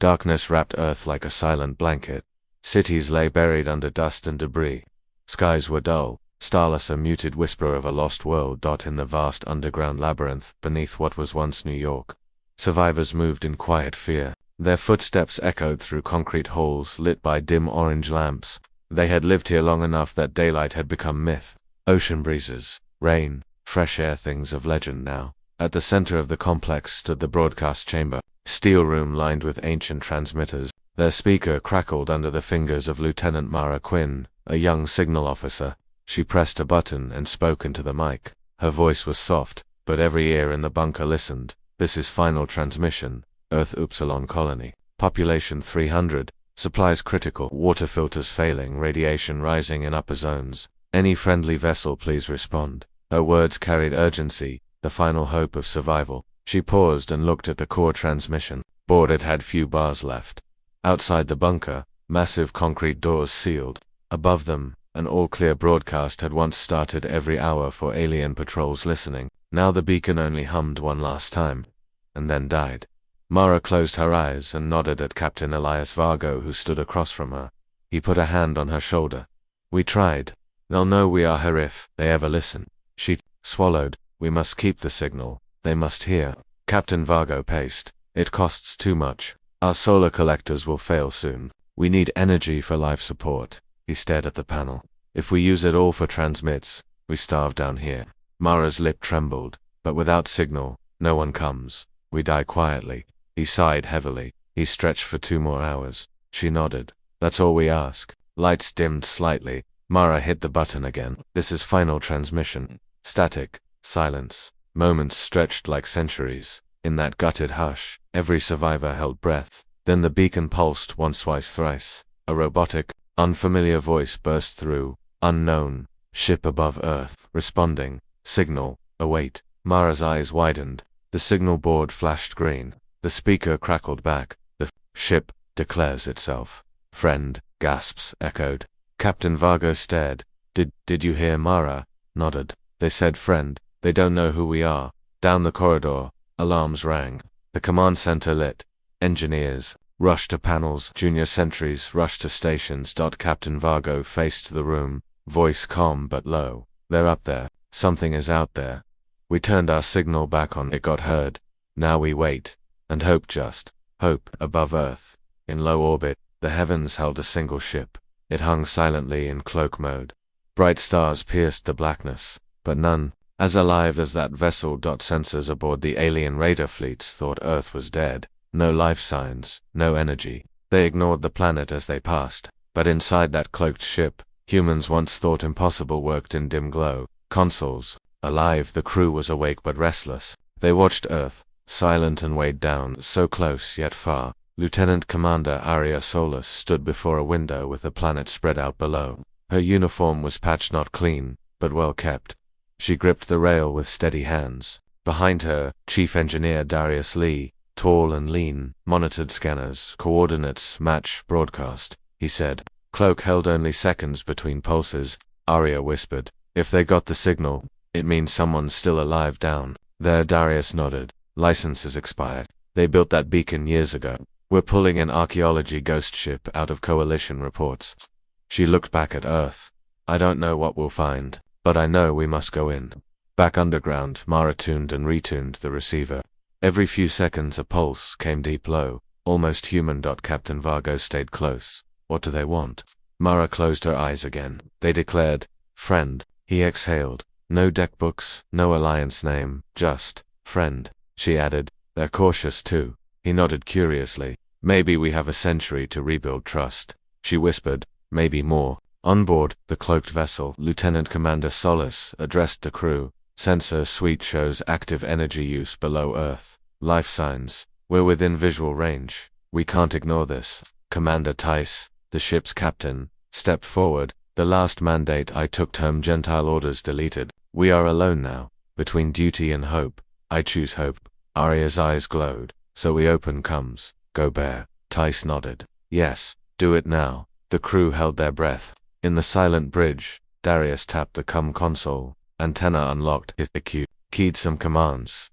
Darkness wrapped Earth like a silent blanket. Cities lay buried under dust and debris. Skies were dull, starless, a muted whisper of a lost world in the vast underground labyrinth beneath what was once New York. Survivors moved in quiet fear. Their footsteps echoed through concrete halls lit by dim orange lamps. They had lived here long enough that daylight had become myth. Ocean breezes, rain, fresh air, things of legend now. At the center of the complex stood the broadcast chamber, steel room lined with ancient transmitters. Their speaker crackled under the fingers of Lieutenant Mara Quinn, a young signal officer. She pressed a button and spoke into the mic. Her voice was soft, but every ear in the bunker listened. This is final transmission. Earth Upsilon Colony. Population 300. Supplies critical. Water filters failing. Radiation rising in upper zones. Any friendly vessel please respond. Her words carried urgency, the final hope of survival. She paused and looked at the core transmission. Board it had few bars left. Outside the bunker, massive concrete doors sealed. Above them, an all-clear broadcast had once started every hour for alien patrols listening. Now the beacon only hummed one last time, and then died. Mara closed her eyes and nodded at Captain Elias Vargo, who stood across from her. He put a hand on her shoulder. We tried. They'll know we are here if they ever listen. She swallowed. We must keep the signal. They must hear. Captain Vargo paced. It costs too much. Our solar collectors will fail soon. We need energy for life support. He stared at the panel. If we use it all for transmits, we starve down here. Mara's lip trembled. But without signal, no one comes. We die quietly. He sighed heavily. He stretched for 2 more hours. She nodded. That's all we ask. Lights dimmed slightly. Mara hit the button again. This is final transmission. Static. Silence. Moments stretched like centuries. In that gutted hush, every survivor held breath. Then the beacon pulsed once, twice, thrice. A robotic, unfamiliar voice burst through. Unknown. Ship above Earth. Responding. Signal. Await. Mara's eyes widened. The signal board flashed green. The speaker crackled back. The ship declares itself. Friend, gasps echoed. Captain Vargo stared. Did you hear? Mara nodded. They said friend. They don't know who we are. Down the corridor, alarms rang. The command center lit. Engineers rushed to panels. Junior sentries rushed to stations. Captain Vargo faced the room, voice calm but low. They're up there. Something is out there. We turned our signal back on. It got heard. Now we wait. And hope, just hope. Above Earth, in low orbit, the heavens held a single ship. It hung silently in cloak mode. Bright stars pierced the blackness, but none as alive as that vessel. Sensors aboard the alien raider fleets thought Earth was dead. No life signs, no energy. They ignored the planet as they passed. But inside that cloaked ship, humans once thought impossible worked in dim glow. Consoles. Alive, the crew was awake but restless. They watched Earth, silent and weighed down, so close yet far. Lieutenant Commander Aria Solis stood before a window with the planet spread out below. Her uniform was patched, not clean, but well kept. She gripped the rail with steady hands. Behind her, Chief Engineer Darius Lee, tall and lean, monitored scanners. Coordinates match broadcast, he said. Cloak held only seconds between pulses. Aria whispered. If they got the signal, it means someone's still alive down there. Darius nodded. Licenses expired. They built that beacon years ago. We're pulling an archaeology ghost ship out of Coalition reports. She looked back at Earth. I don't know what we'll find, but I know we must go in. Back underground, Mara tuned and retuned the receiver. Every few seconds a pulse came deep low, almost human. Captain Vargo stayed close. What do they want? Mara closed her eyes again. They declared, friend. He exhaled. No deck books, no alliance name, just friend. She added, they're cautious too. He nodded curiously. Maybe we have a century to rebuild trust. She whispered, maybe more. On board the cloaked vessel, Lieutenant Commander Solis addressed the crew. Sensor suite shows active energy use below Earth. Life signs. We're within visual range. We can't ignore this. Commander Tice, the ship's captain, stepped forward. The last mandate I took, term Gentile orders deleted. We are alone now. Between duty and hope. I choose hope. Aria's eyes glowed. So we open comes. Go bear. Tice nodded. Yes, do it now. The crew held their breath. In the silent bridge, Darius tapped the COM console. Antenna unlocked. Hit the cue. Keyed some commands.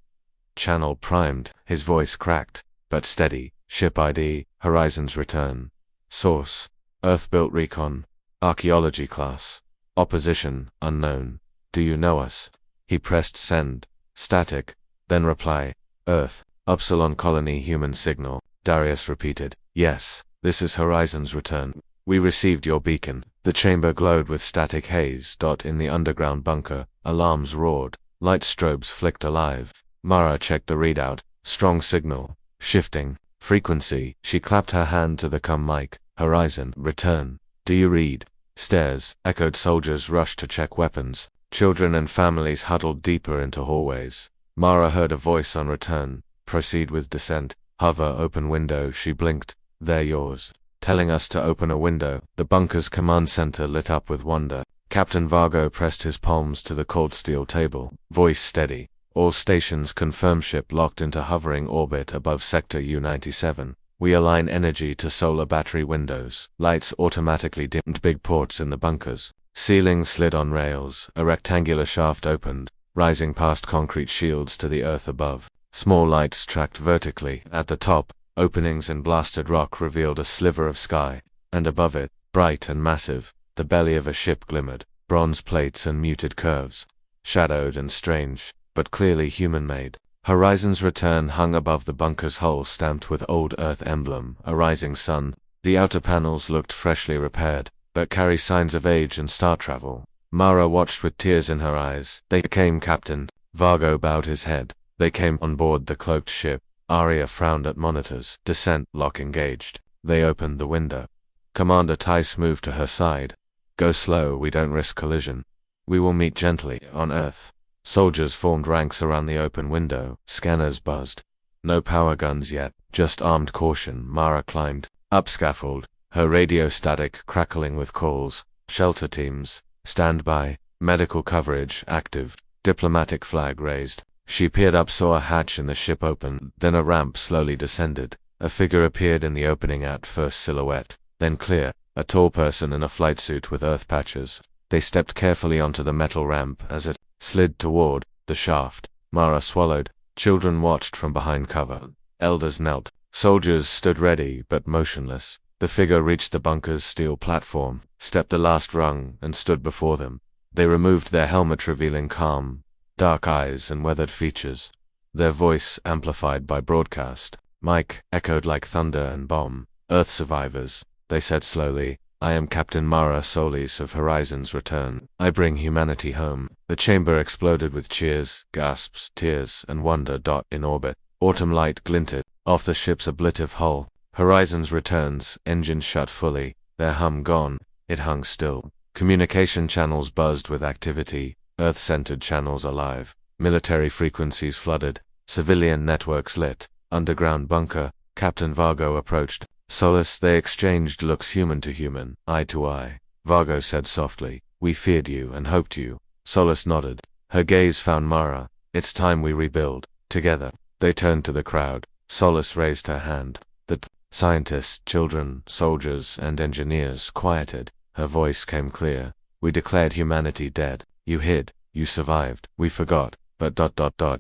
Channel primed. His voice cracked, but steady. Ship ID, Horizons Return. Source, Earth-built recon. Archaeology class. Opposition, unknown. Do you know us? He pressed send. Static. Then reply. Earth, Upsilon Colony human signal. Darius repeated. Yes, this is Horizons Return. We received your beacon. The chamber glowed with static haze. In the underground bunker, alarms roared. Light strobes flicked alive. Mara checked the readout. Strong signal. Shifting. Frequency. She clapped her hand to the mic. Horizon. Return. Do you read? Stairs. Echoed. Soldiers rushed to check weapons. Children and families huddled deeper into hallways. Mara heard a voice on return. Proceed with descent. Hover. Open window. She blinked. They're yours. Telling us to open a window. The bunker's command center lit up with wonder. Captain Vargo pressed his palms to the cold steel table. Voice steady. All stations confirm ship locked into hovering orbit above Sector U-97. We align energy to solar battery windows. Lights automatically dimmed. Big ports in the bunkers. Ceiling slid on rails. A rectangular shaft opened, rising past concrete shields to the earth above. Small lights tracked vertically. At the top, openings in blasted rock revealed a sliver of sky. And above it, bright and massive, the belly of a ship glimmered. Bronze plates and muted curves. Shadowed and strange, but clearly human-made. Horizons Return hung above the bunker's hull, stamped with old Earth emblem, a rising sun. The outer panels looked freshly repaired, but carry signs of age and star travel. Mara watched with tears in her eyes. They came, Captain. Vargo bowed his head. They came on board the cloaked ship. Arya frowned at monitors. Descent lock engaged. They opened the window. Commander Tice moved to her side. Go slow, we don't risk collision. We will meet gently, on Earth. Soldiers formed ranks around the open window. Scanners buzzed. No power guns yet, just armed caution. Mara climbed. Up scaffold, her radio static crackling with calls. Shelter teams. Stand by. Medical coverage active. Diplomatic flag raised. She peered up, saw a hatch in the ship open. Then a ramp slowly descended. A figure appeared in the opening, at first silhouette, then clear. A tall person in a flight suit with earth patches. They stepped carefully onto the metal ramp as it slid toward the shaft. Mara swallowed. Children watched from behind cover. Elders knelt. Soldiers stood ready but motionless. The figure reached the bunker's steel platform, stepped the last rung, and stood before them. They removed their helmet, revealing calm, dark eyes and weathered features. Their voice, amplified by broadcast mic, echoed like thunder and bomb. Earth survivors, they said slowly. I am Captain Mara Solis of Horizons Return. I bring humanity home. The chamber exploded with cheers, gasps, tears, and wonder. In orbit, autumn light glinted off the ship's ablative hull. Horizons Returns, engines shut fully, their hum gone. It hung still. Communication channels buzzed with activity, Earth-centered channels alive. Military frequencies flooded, civilian networks lit. Underground bunker, Captain Vargo approached. Solis, they exchanged looks, human to human, eye to eye. Vargo said softly, we feared you and hoped you. Solis nodded. Her gaze found Mara. It's time we rebuild. Together. They turned to the crowd. Solis raised her hand. The scientists, children, soldiers, and engineers quieted. Her voice came clear. We declared humanity dead. You hid. You survived. We forgot. But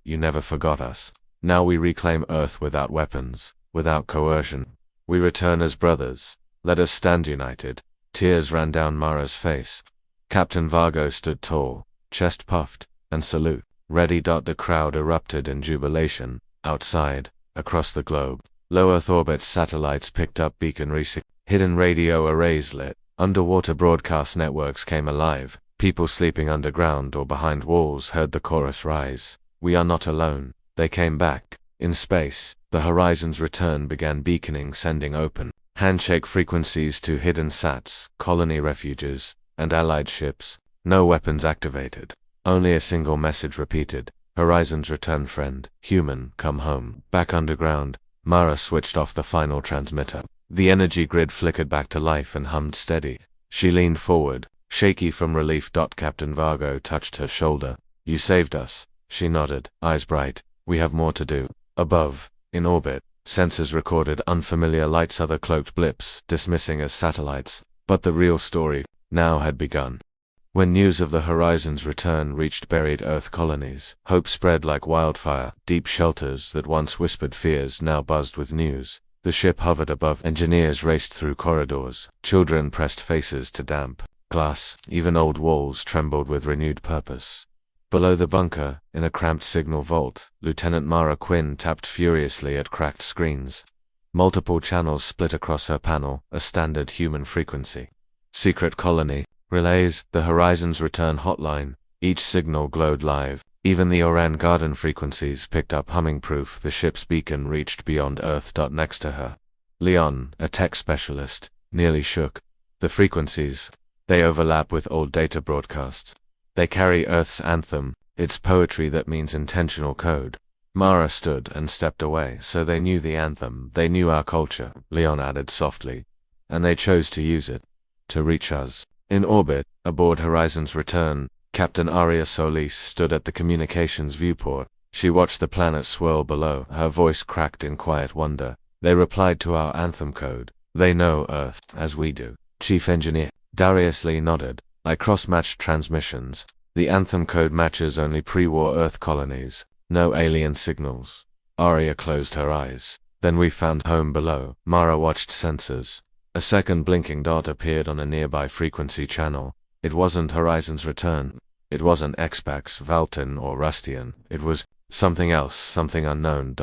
you never forgot us. Now we reclaim Earth without weapons, without coercion. We return as brothers. Let us stand united. Tears ran down Mara's face. Captain Vargo stood tall, chest puffed, and salute. Ready. The crowd erupted in jubilation. Outside, across the globe, low Earth orbit satellites picked up beacon resignals. Hidden radio arrays lit. Underwater broadcast networks came alive. People sleeping underground or behind walls heard the chorus rise. We are not alone. They came back. In space, the Horizons Return began beaconing, sending open handshake frequencies to hidden sats, colony refuges, and allied ships. No weapons activated. Only a single message repeated. Horizons Return, friend. Human, come home. Back underground, Mara switched off the final transmitter. The energy grid flickered back to life and hummed steady. She leaned forward, shaky from relief. Captain Vargo touched her shoulder. You saved us. She nodded, eyes bright. We have more to do. Above, in orbit, sensors recorded unfamiliar lights, other cloaked blips, dismissing as satellites. But the real story now had begun. When news of the Horizons Return reached buried Earth colonies, hope spread like wildfire. Deep shelters that once whispered fears now buzzed with news. The ship hovered above. Engineers raced through corridors. Children pressed faces to damp glass. Even old walls trembled with renewed purpose. Below the bunker, in a cramped signal vault, Lieutenant Mara Quinn tapped furiously at cracked screens. Multiple channels split across her panel, a standard human frequency. Secret colony, relays, the Horizon's return hotline. Each signal glowed live. Even the Oran Garden frequencies picked up humming proof the ship's beacon reached beyond Earth. Next to her, Leon, a tech specialist, nearly shook. The frequencies, they overlap with old data broadcasts. They carry Earth's anthem, its poetry that means intentional code. Mara stood and stepped away. So they knew the anthem, they knew our culture, Leon added softly. And they chose to use it. To reach us. In orbit, aboard Horizon's return, Captain Aria Solis stood at the communications viewport. She watched the planet swirl below, her voice cracked in quiet wonder. They replied to our anthem code. They know Earth, as we do. Chief Engineer Darius Lee nodded. I cross-matched transmissions. The anthem code matches only pre-war Earth colonies. No alien signals. Aria closed her eyes. Then we found home below. Mara watched sensors. A second blinking dot appeared on a nearby frequency channel. It wasn't Horizon's return. It wasn't Expax, Valton, or Rustian. It was something else, something unknown.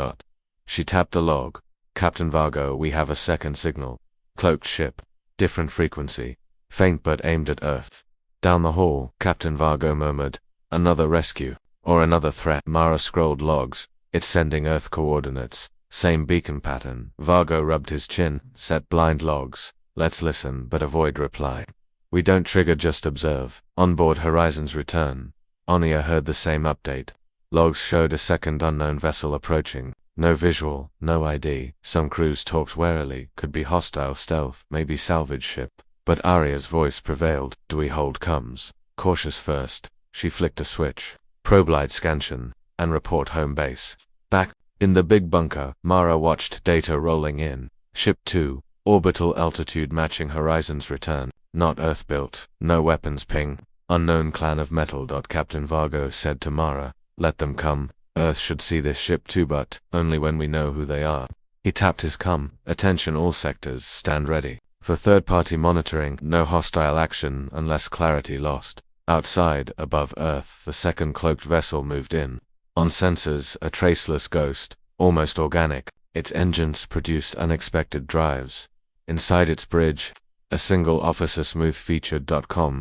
She tapped the log. Captain Vargo, we have a second signal. Cloaked ship. Different frequency. Faint but aimed at Earth. Down the hall, Captain Vargo murmured. Another rescue. Or another threat. Mara scrolled logs. It's sending Earth coordinates. Same beacon pattern. Vargo rubbed his chin. Set blind logs. Let's listen, but avoid reply. We don't trigger, just observe. Onboard Horizon's return. Onia heard the same update. Logs showed a second unknown vessel approaching. No visual, no ID. Some crews talked warily. Could be hostile stealth, maybe salvage ship. But Aria's voice prevailed. Do we hold comms? Cautious first. She flicked a switch. Probe light scansion. And report home base. Back in the big bunker, Mara watched data rolling in. Ship 2. Orbital altitude matching Horizon's return. Not Earth-built. No weapons ping. Unknown clan of metal. Captain Vargo said to Mara. Let them come. Earth should see this ship too, but only when we know who they are. He tapped his com. Attention all sectors. Stand ready. For third-party monitoring, no hostile action unless clarity lost. Outside, above Earth, the second cloaked vessel moved in. On sensors, a traceless ghost, almost organic. Its engines produced unexpected drives. Inside its bridge, a single officer smooth-featured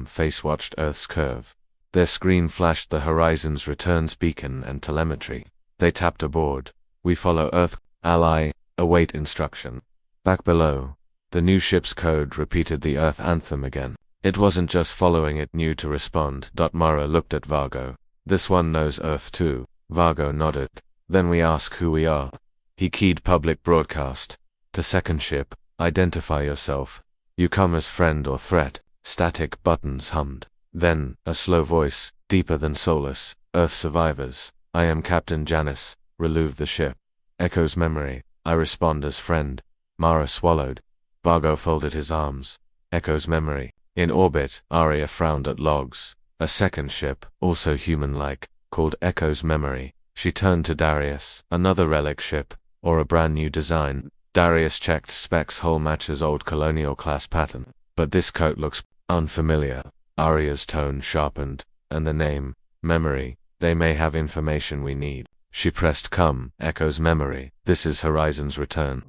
face watched Earth's curve. Their screen flashed the Horizon's returns beacon and telemetry. They tapped aboard. We follow Earth, ally, await instruction. Back below, the new ship's code repeated the Earth anthem again. It wasn't just following, it knew to respond. Mara looked at Vargo. This one knows Earth too. Vargo nodded. Then we ask who we are. He keyed public broadcast. To second ship, identify yourself. You come as friend or threat. Static buttons hummed. Then, a slow voice, deeper than soulless. Earth survivors. I am Captain Janus. Relieve the ship. Echoes memory. I respond as friend. Mara swallowed. Vargo folded his arms. Echoes memory. In orbit, Aria frowned at logs. A second ship, also human-like, called Echo's memory. She turned to Darius. Another relic ship, or a brand new design. Darius checked specs. Hull matches old colonial-class pattern. But this coat looks unfamiliar. Aria's tone sharpened. And the name, memory. They may have information we need. She pressed come. Echo's memory. This is Horizon's return.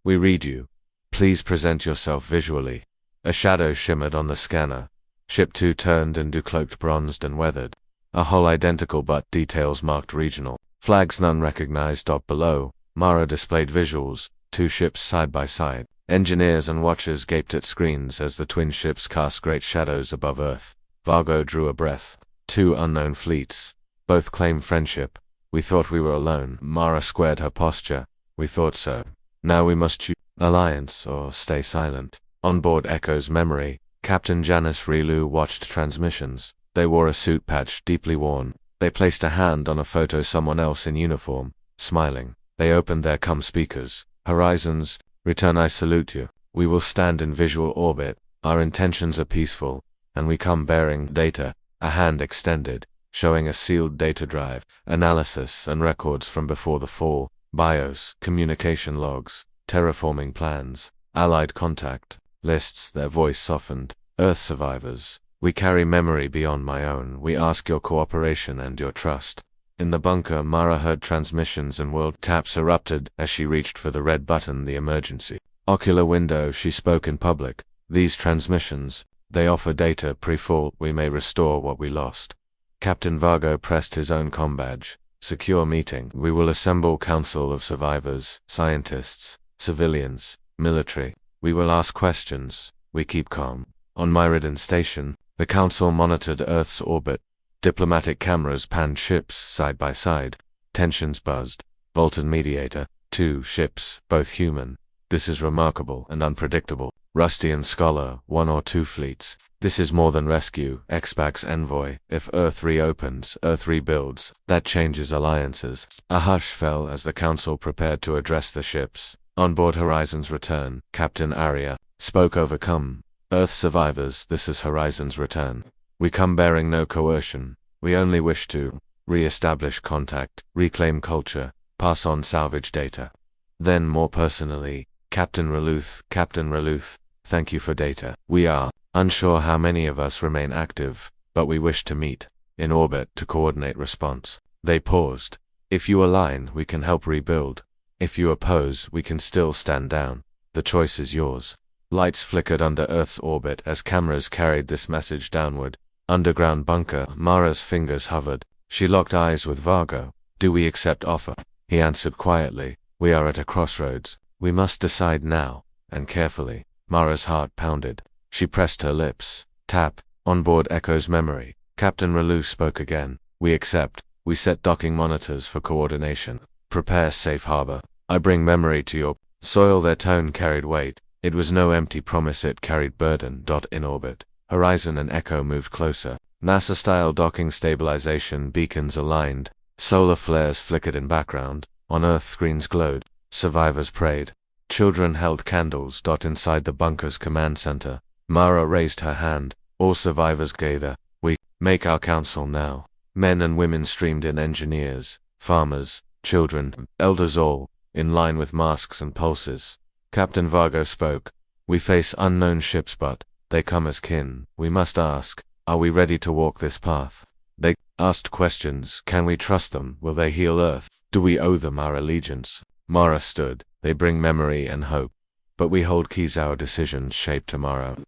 We read you. Please present yourself visually. A shadow shimmered on the scanner. Ship 2 turned and Decloaked, bronzed and weathered. A hull identical but details marked regional. Flags none recognized. Below, Mara displayed visuals. Two ships side by side. Engineers and watchers gaped at screens as the twin ships cast great shadows above Earth. Vargo drew a breath. Two unknown fleets. Both claim friendship. We thought we were alone. Mara squared her posture. We thought so. Now we must choose alliance or stay silent. On board Echo's memory, Captain Janus Rilu watched transmissions. They wore a suit patch, deeply worn. They placed a hand on a photo someone else in uniform, smiling. They opened their com speakers. Horizons, return, I salute you. We will stand in visual orbit. Our intentions are peaceful, and we come bearing data. A hand extended, showing a sealed data drive, analysis and records from before the fall, BIOS, communication logs. terraforming plans, allied contact, lists. Their voice softened. Earth survivors, we carry memory beyond my own. We ask your cooperation and your trust. In the bunker, Mara heard transmissions and world taps erupted as she reached for the red button, the emergency ocular window. She spoke in public. These transmissions, they offer data pre-fall. We may restore what we lost. Captain Vargo pressed his own comm badge. Secure meeting. We will assemble council of survivors, scientists, civilians, military. We will ask questions. We keep calm. On Meridian Station, the council monitored Earth's orbit. Diplomatic cameras panned ships side by side. Tensions buzzed. Voltan mediator. 2 ships, both human. This is remarkable and unpredictable. Rusty and Scholar, 1 or 2 fleets. This is more than rescue. Expac's envoy. If Earth reopens, Earth rebuilds. That changes alliances. A hush fell as the council prepared to address the ships. On board Horizon's return, Captain Arya spoke overcome. Earth survivors, this is Horizon's return. We come bearing no coercion. We only wish to re-establish contact, reclaim culture, pass on salvage data. Then more personally, Captain Reluth, thank you for data. We are unsure how many of us remain active, but we wish to meet in orbit to coordinate response. They paused. If you align, we can help rebuild. If you oppose, we can still stand down. The choice is yours. Lights flickered under Earth's orbit as cameras carried this message downward. Underground bunker, Mara's fingers hovered. She locked eyes with Vargo. Do we accept offer? He answered quietly. We are at a crossroads. We must decide now, and carefully. Mara's heart pounded. She pressed her lips. Tap. Onboard echoes memory. Captain Reluth spoke again. We accept. We set docking monitors for coordination. Prepare safe harbor. I bring memory to your soil. Their tone carried weight. It was no empty promise, it carried burden. In orbit, Horizon and Echo moved closer. NASA-style docking stabilization beacons aligned. Solar flares flickered in background. On Earth, screens glowed. Survivors prayed. Children held candles. Inside the bunker's command center, Mara raised her hand. All survivors gather. We make our council now. Men and women streamed in, engineers, farmers, children, elders, all in line with masks and pulses. Captain Vargo spoke. We face unknown ships, but they come as kin. We must ask, are we ready to walk this path? They asked questions. Can we trust them? Will they heal Earth? Do we owe them our allegiance? Mara stood. They bring memory and hope. But we hold keys. Our decisions shape tomorrow.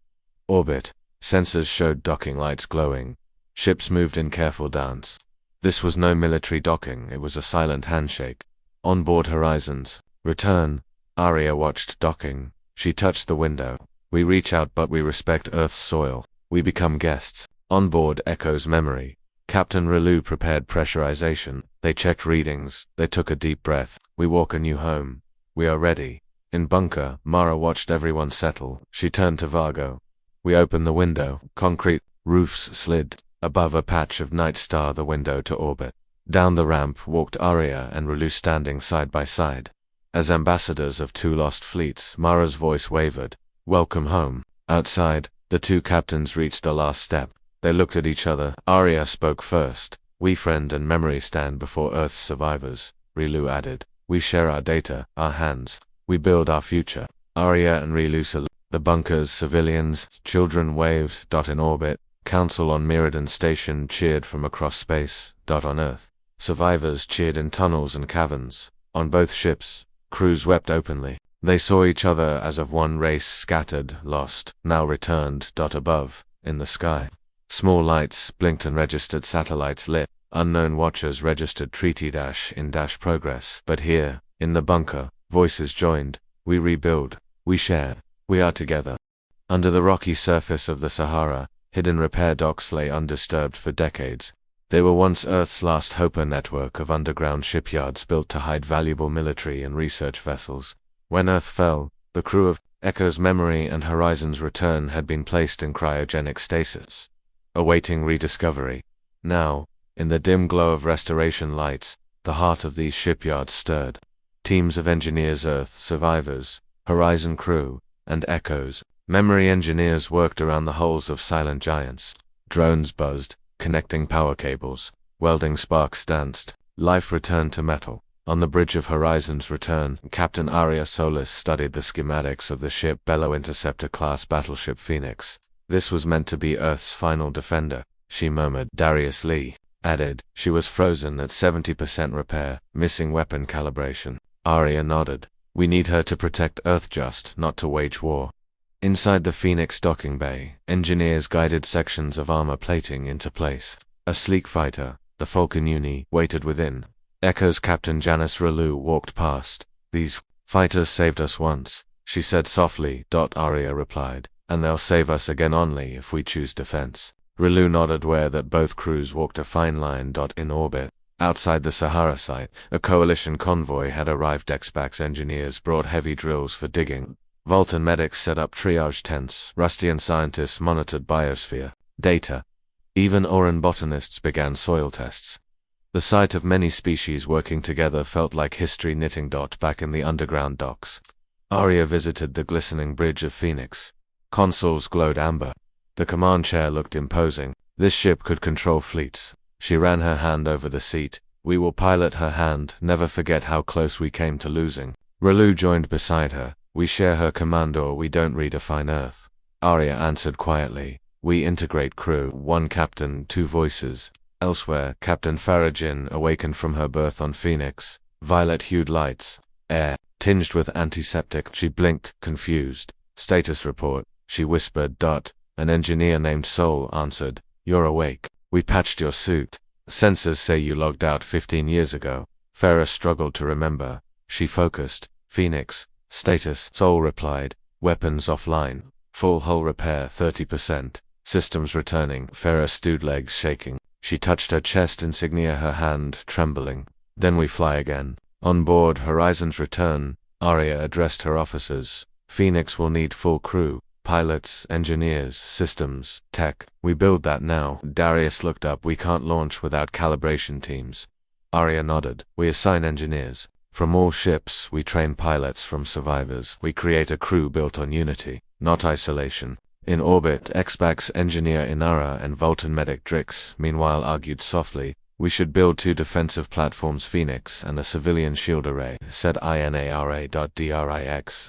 Orbit. Sensors showed docking lights glowing. Ships moved in careful dance. This was no military docking. It was a silent handshake. On board Horizons. Return. Arya watched docking. She touched the window. We reach out, but we respect Earth's soil. We become guests. On board Echo's memory. Captain Reluth prepared pressurization. They checked readings. They took a deep breath. We walk a new home. We are ready. In bunker, Mara watched everyone settle. She turned to Vargo. We opened the window. Concrete roofs slid. Above a patch of night star, the window to orbit. Down the ramp walked Arya and Reluth, standing side by side. As ambassadors of 2 lost fleets, Mara's voice wavered. Welcome home. Outside, the 2 captains reached the last step. They looked at each other. Arya spoke first. We friend and memory stand before Earth's survivors. Reluth added. We share our data, our hands. We build our future. Arya and Reluth. The bunkers, civilians, children waved. In orbit, Council on Meridian Station cheered from across space. On Earth, survivors cheered in tunnels and caverns. On both ships, crews wept openly. They saw each other as of one race, scattered, lost, now returned. Above, in the sky, small lights blinked and registered. Satellites lit. Unknown watchers registered treaty in progress. But here, in the bunker, voices joined. We rebuild. We share. We are together. Under the rocky surface of the Sahara, hidden repair docks lay undisturbed for decades. They were once Earth's last hope, a network of underground shipyards built to hide valuable military and research vessels. When Earth fell, the crew of Echo's memory and Horizon's return had been placed in cryogenic stasis, awaiting rediscovery. Now, in the dim glow of restoration lights, the heart of these shipyards stirred. Teams of engineers, Earth survivors, Horizon crew, and Echo's memory engineers worked around the hulls of silent giants. Drones buzzed, connecting power cables. Welding sparks danced. Life returned to metal. On the bridge of Horizon's Return, Captain Aria Solis studied the schematics of the ship Bello Interceptor-class battleship Phoenix. This was meant to be Earth's final defender, she murmured. Darius Lee added, she was frozen at 70% repair, missing weapon calibration. Aria nodded. We need her to protect Earth, just not to wage war. Inside the Phoenix docking bay, engineers guided sections of armor plating into place. A sleek fighter, the Falcon Uni, waited within. Echo's Captain Janice Relu walked past. These fighters saved us once, she said softly. Aria replied, and they'll save us again only if we choose defense. Relu nodded, aware that both crews walked a fine line. In orbit, outside the Sahara site, a coalition convoy had arrived. XBAX engineers brought heavy drills for digging. Vulcan medics set up triage tents. Rustian scientists monitored biosphere data. Even Oran botanists began soil tests. The sight of many species working together felt like history knitting. Back in the underground docks, Aria visited the glistening bridge of Phoenix. Consoles glowed amber. The command chair looked imposing. This ship could control fleets. She ran her hand over the seat. We will pilot her hand, never forget how close we came to losing. Relu joined beside her. We share her command, or we don't redefine Earth. Aria answered quietly. We integrate crew. One captain, two voices. Elsewhere, Captain Farajin awakened from her berth on Phoenix. Violet-hued lights. Air, tinged with antiseptic. She blinked, confused. Status report, she whispered. An engineer named Sol answered. You're awake. We patched your suit. Sensors say you logged out 15 years ago. Farah struggled to remember. She focused. Phoenix. Status, Sol replied. Weapons offline. Full hull repair 30%. Systems returning. Farah stood, legs shaking. She touched her chest insignia, her hand trembling. Then we fly again. On board Horizon's Return, Aria addressed her officers. Phoenix will need full crew. Pilots, engineers, systems, tech. We build that now. Darius looked up. We can't launch without calibration teams. Aria nodded. We assign engineers. From all ships, we train pilots from survivors. We create a crew built on unity, not isolation. In orbit, XBAX engineer Inara and Vulcan medic Drix, meanwhile, argued softly. We should build 2 defensive platforms, Phoenix and a civilian shield array, said INARA.DRIX,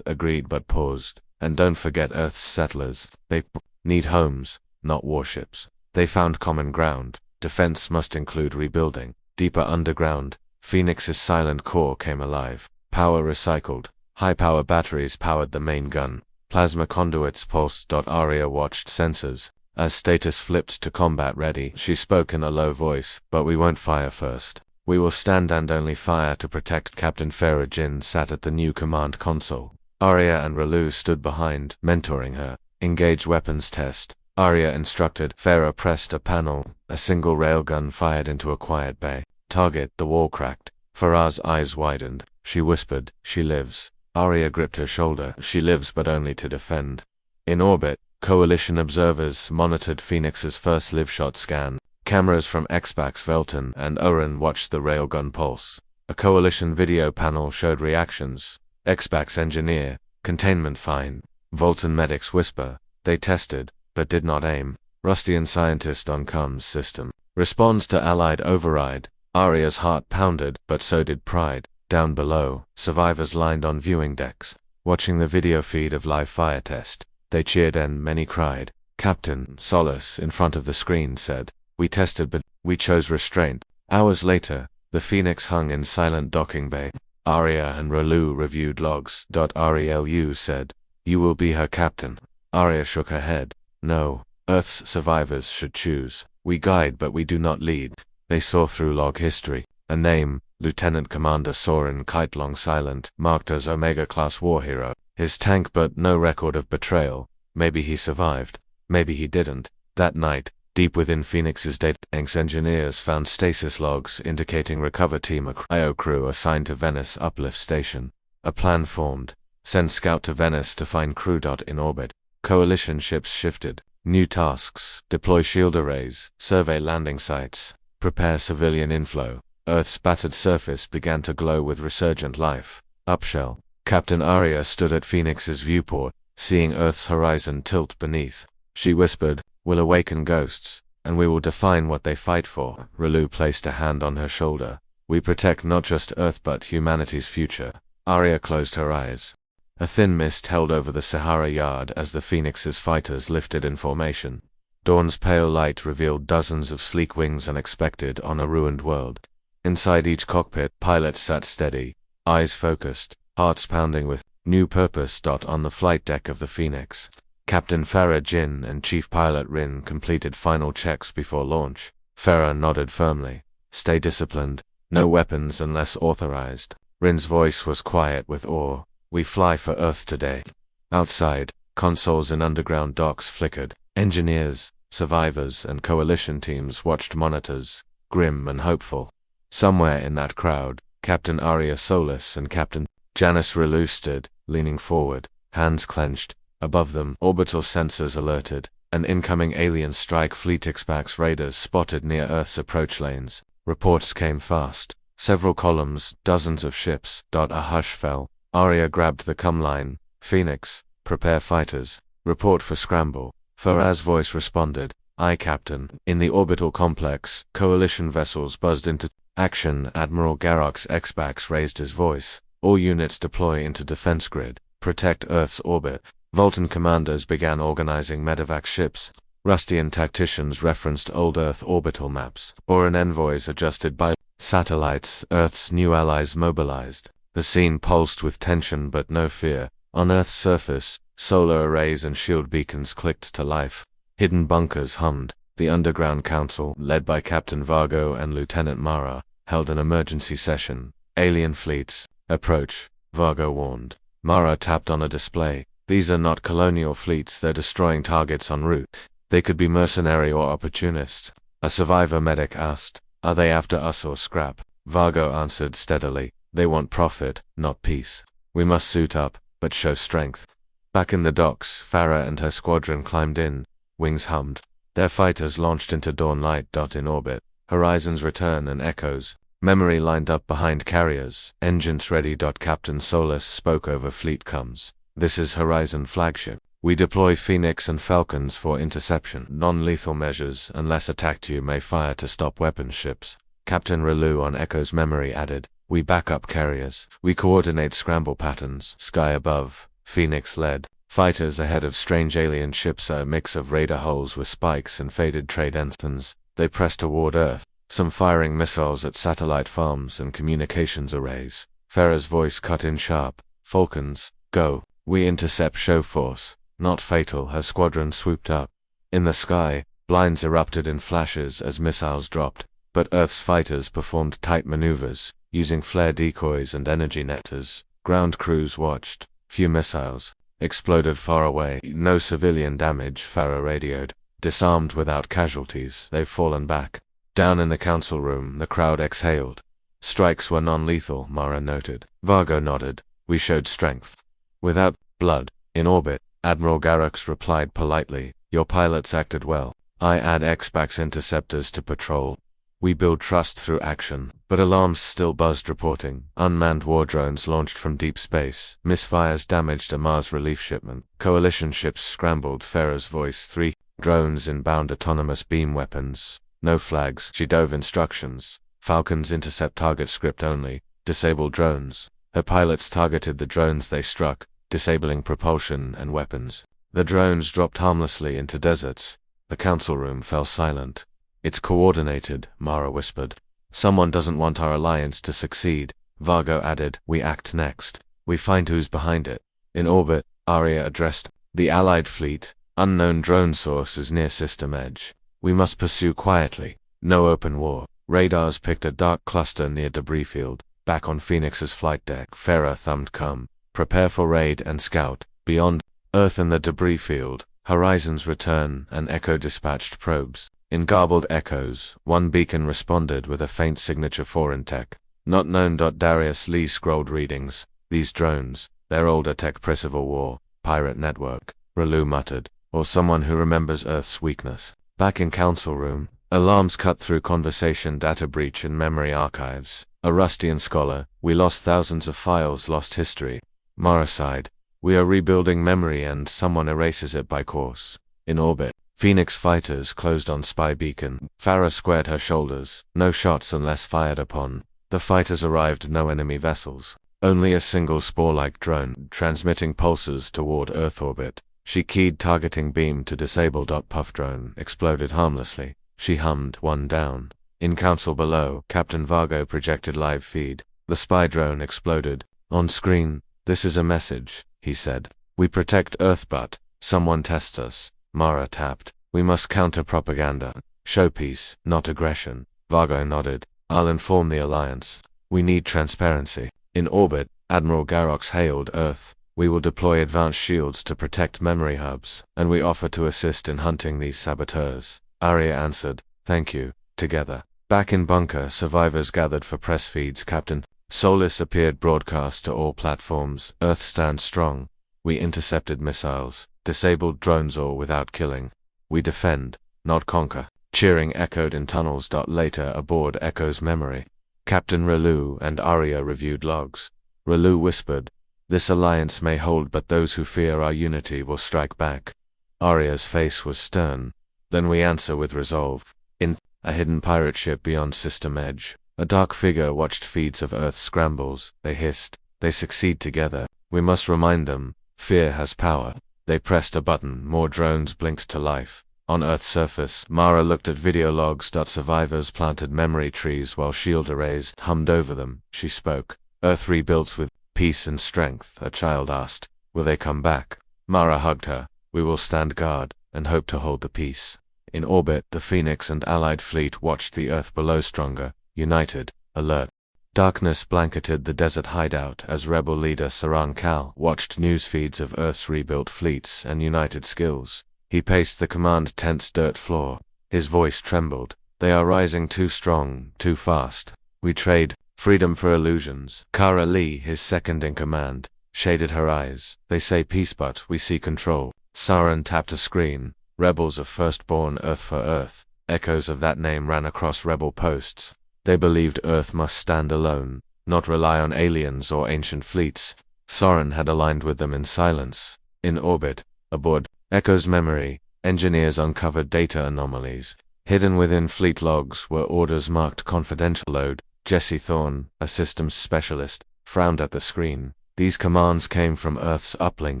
agreed but paused. And don't forget Earth's settlers. They need homes, not warships. They found common ground. Defense must include rebuilding. Deeper underground, Phoenix's silent core came alive. Power recycled. High-power batteries powered the main gun. Plasma conduits pulsed. Aria watched sensors. As status flipped to combat ready, she spoke in a low voice. But we won't fire first. We will stand and only fire to protect. Captain Farajin sat at the new command console. Aria and Relu stood behind, mentoring her. Engage weapons test. Aria instructed. Farah pressed a panel. A single railgun fired into a quiet bay. Target. The wall cracked. Farah's eyes widened. She whispered, she lives. Aria gripped her shoulder. She lives, but only to defend. In orbit, Coalition observers monitored Phoenix's first live-shot scan. Cameras from XBAX Velton and Oren watched the railgun pulse. A Coalition video panel showed reactions. XBAX engineer, containment fine. Vulcan medics whisper, they tested, but did not aim. Rustian scientist on comms system. Responds to Allied override. Aria's heart pounded, but so did pride. Down below, survivors lined on viewing decks, watching the video feed of live fire test. They cheered and many cried. Captain Solis, in front of the screen, said, we tested but we chose restraint. Hours later, the Phoenix hung in silent docking bay. Aria and Relu reviewed logs. Relu said, you will be her captain. Aria shook her head. No, Earth's survivors should choose. We guide but we do not lead. They saw through log history. A name, Lieutenant Commander Soren Kitelong Silent, marked as Omega-class war hero. His tank, but no record of betrayal. Maybe he survived. Maybe he didn't. That night, deep within Phoenix's data, engineers found stasis logs indicating recover team cryo crew assigned to Venice uplift station. A plan formed. Send scout to Venice to find crew. In orbit, Coalition ships shifted. New tasks. Deploy shield arrays. Survey landing sites. Prepare civilian inflow. Earth's battered surface began to glow with resurgent life. Upshell. Captain Aria stood at Phoenix's viewport, seeing Earth's horizon tilt beneath. She whispered, we'll awaken ghosts, and we will define what they fight for. Relu placed a hand on her shoulder. We protect not just Earth but humanity's future. Arya closed her eyes. A thin mist held over the Sahara yard as the Phoenix's fighters lifted in formation. Dawn's pale light revealed dozens of sleek wings unexpected on a ruined world. Inside each cockpit, pilots sat steady, eyes focused, hearts pounding with new purpose. On the flight deck of the Phoenix, Captain Farah Jin and Chief Pilot Rin completed final checks before launch. Farah nodded firmly. Stay disciplined. No weapons unless authorized. Rin's voice was quiet with awe. We fly for Earth today. Outside, consoles in underground docks flickered. Engineers, survivors, and coalition teams watched monitors, grim and hopeful. Somewhere in that crowd, Captain Arya Solis and Captain Janice Relu stood, leaning forward, hands clenched. Above them, orbital sensors alerted. An incoming alien strike fleet. HFY raiders spotted near Earth's approach lanes. Reports came fast. Several columns, dozens of ships. A hush fell. Arya grabbed the comm line. Phoenix, prepare fighters. Report for scramble. Farah's voice responded. Aye, Captain. In the orbital complex, coalition vessels buzzed into action. Admiral Garrox Xbax raised his voice. All units deploy into defense grid. Protect Earth's orbit. Vulcan commanders began organizing medevac ships. Rustian tacticians referenced old Earth orbital maps. Oran envoys adjusted by satellites. Earth's new allies mobilized. The scene pulsed with tension but no fear. On Earth's surface, solar arrays and shield beacons clicked to life. Hidden bunkers hummed. The Underground Council, led by Captain Vargo and Lieutenant Mara, held an emergency session. Alien fleets, approach, Vargo warned. Mara tapped on a display. These are not colonial fleets, they're destroying targets en route. They could be mercenary or opportunists. A survivor medic asked, are they after us or scrap? Vargo answered steadily, they want profit, not peace. We must suit up, but show strength. Back in the docks, Farah and her squadron climbed in. Wings hummed. Their fighters launched into dawn light. In orbit, horizons return and echoes. Memory lined up behind carriers. Engines ready. Captain Solis spoke over fleet comms. This is Horizon flagship. We deploy Phoenix and Falcons for interception. Non-lethal measures, unless attacked you may fire to stop weapon ships. Captain Relu on Echo's memory added, we back up carriers. We coordinate scramble patterns. Sky above, Phoenix led. Fighters ahead of strange alien ships are a mix of radar holes with spikes and faded trade ensigns. They press toward Earth, some firing missiles at satellite farms and communications arrays. Farah's voice cut in sharp. Falcons, go. We intercept show force. Not fatal. Her squadron swooped up. In the sky, blinds erupted in flashes as missiles dropped, but Earth's fighters performed tight maneuvers, using flare decoys and energy netters. Ground crews watched. Few missiles exploded far away. No civilian damage, Farah radioed. Disarmed without casualties, they've fallen back. Down in the council room, the crowd exhaled. Strikes were non-lethal, Mara noted. Vargo nodded. We showed strength. Without blood. In orbit, Admiral Garrox replied politely, your pilots acted well. I add X-Bax interceptors to patrol. We build trust through action. But alarms still buzzed reporting. Unmanned war drones launched from deep space. Misfires damaged a Mars relief shipment. Coalition ships scrambled. Farah's voice 3. Drones inbound autonomous beam weapons. No flags. She dove instructions. Falcons intercept target script only. Disable drones. Her pilots targeted the drones they struck, disabling propulsion and weapons. The drones dropped harmlessly into deserts. The council room fell silent. It's coordinated, Mara whispered. Someone doesn't want our alliance to succeed. Vargo added, we act next. We find who's behind it. In orbit, Arya addressed, the Allied fleet. Unknown drone source is near system edge. We must pursue quietly. No open war. Radars picked a dark cluster near debris field. Back on Phoenix's flight deck, Farah thumbed come. Prepare for raid and scout. Beyond Earth and the debris field, horizons return, and Echo dispatched probes. In garbled echoes, one beacon responded with a faint signature foreign tech. Not known. Darius Lee scrolled readings. These drones, they're older tech pre-Civil War, pirate network, Relu muttered, or someone who remembers Earth's weakness. Back in council room, alarms cut through conversation. Data breach in memory archives. A Rustian scholar, we lost thousands of files, lost history. Mara sighed. We are rebuilding memory and someone erases it by course. In orbit, Phoenix fighters closed on spy beacon. Farah squared her shoulders. No shots unless fired upon. The fighters arrived, no enemy vessels. Only a single spore-like drone, transmitting pulses toward Earth orbit. She keyed targeting beam to disable. Puff drone exploded harmlessly. She hummed, one down. In council below, Captain Vargo projected live feed. The spy drone exploded. On screen, "This is a message," he said. "We protect Earth but someone tests us." Mara tapped. "We must counter propaganda. Show peace, not aggression." Vargo nodded. "I'll inform the Alliance. We need transparency." In orbit, Admiral Garrox hailed Earth. "We will deploy advanced shields to protect memory hubs, and we offer to assist in hunting these saboteurs." Arya answered, "Thank you." Together. Back in bunker, survivors gathered for press feeds. Captain Solis appeared, broadcast to all platforms. "Earth stands strong. We intercepted missiles, disabled drones, all without killing. We defend, not conquer." Cheering echoed in tunnels. Later aboard Echo's memory. Captain Relu and Arya reviewed logs. Relu whispered, "This alliance may hold, but those who fear our unity will strike back." Arya's face was stern. "Then we answer with resolve." In a hidden pirate ship beyond system edge, a dark figure watched feeds of Earth scrambles. They hissed. "They succeed together. We must remind them. Fear has power." They pressed a button. More drones blinked to life. On Earth's surface, Mara looked at video logs. Survivors planted memory trees while shield arrays hummed over them. She spoke. "Earth rebuilds with peace and strength." A child asked, "Will they come back?" Mara hugged her. "We will stand guard and hope to hold the peace." In orbit, the Phoenix and Allied fleet watched the Earth below, stronger, united, alert. Darkness blanketed the desert hideout as rebel leader Saran Kal watched news feeds of Earth's rebuilt fleets and united skills. He paced the command tent's dirt floor. His voice trembled. "They are rising too strong, too fast. We trade freedom for illusions." Kara Lee, his second in command, shaded her eyes. "They say peace, but we see control." Saran tapped a screen. "Rebels of Firstborn Earth for Earth." Echoes of that name ran across rebel posts. They believed Earth must stand alone, not rely on aliens or ancient fleets. Soren had aligned with them in silence. In orbit, aboard Echo's memory, engineers uncovered data anomalies. Hidden within fleet logs were orders marked confidential. Load. Jesse Thorne, a systems specialist, frowned at the screen. "These commands came from Earth's uplink,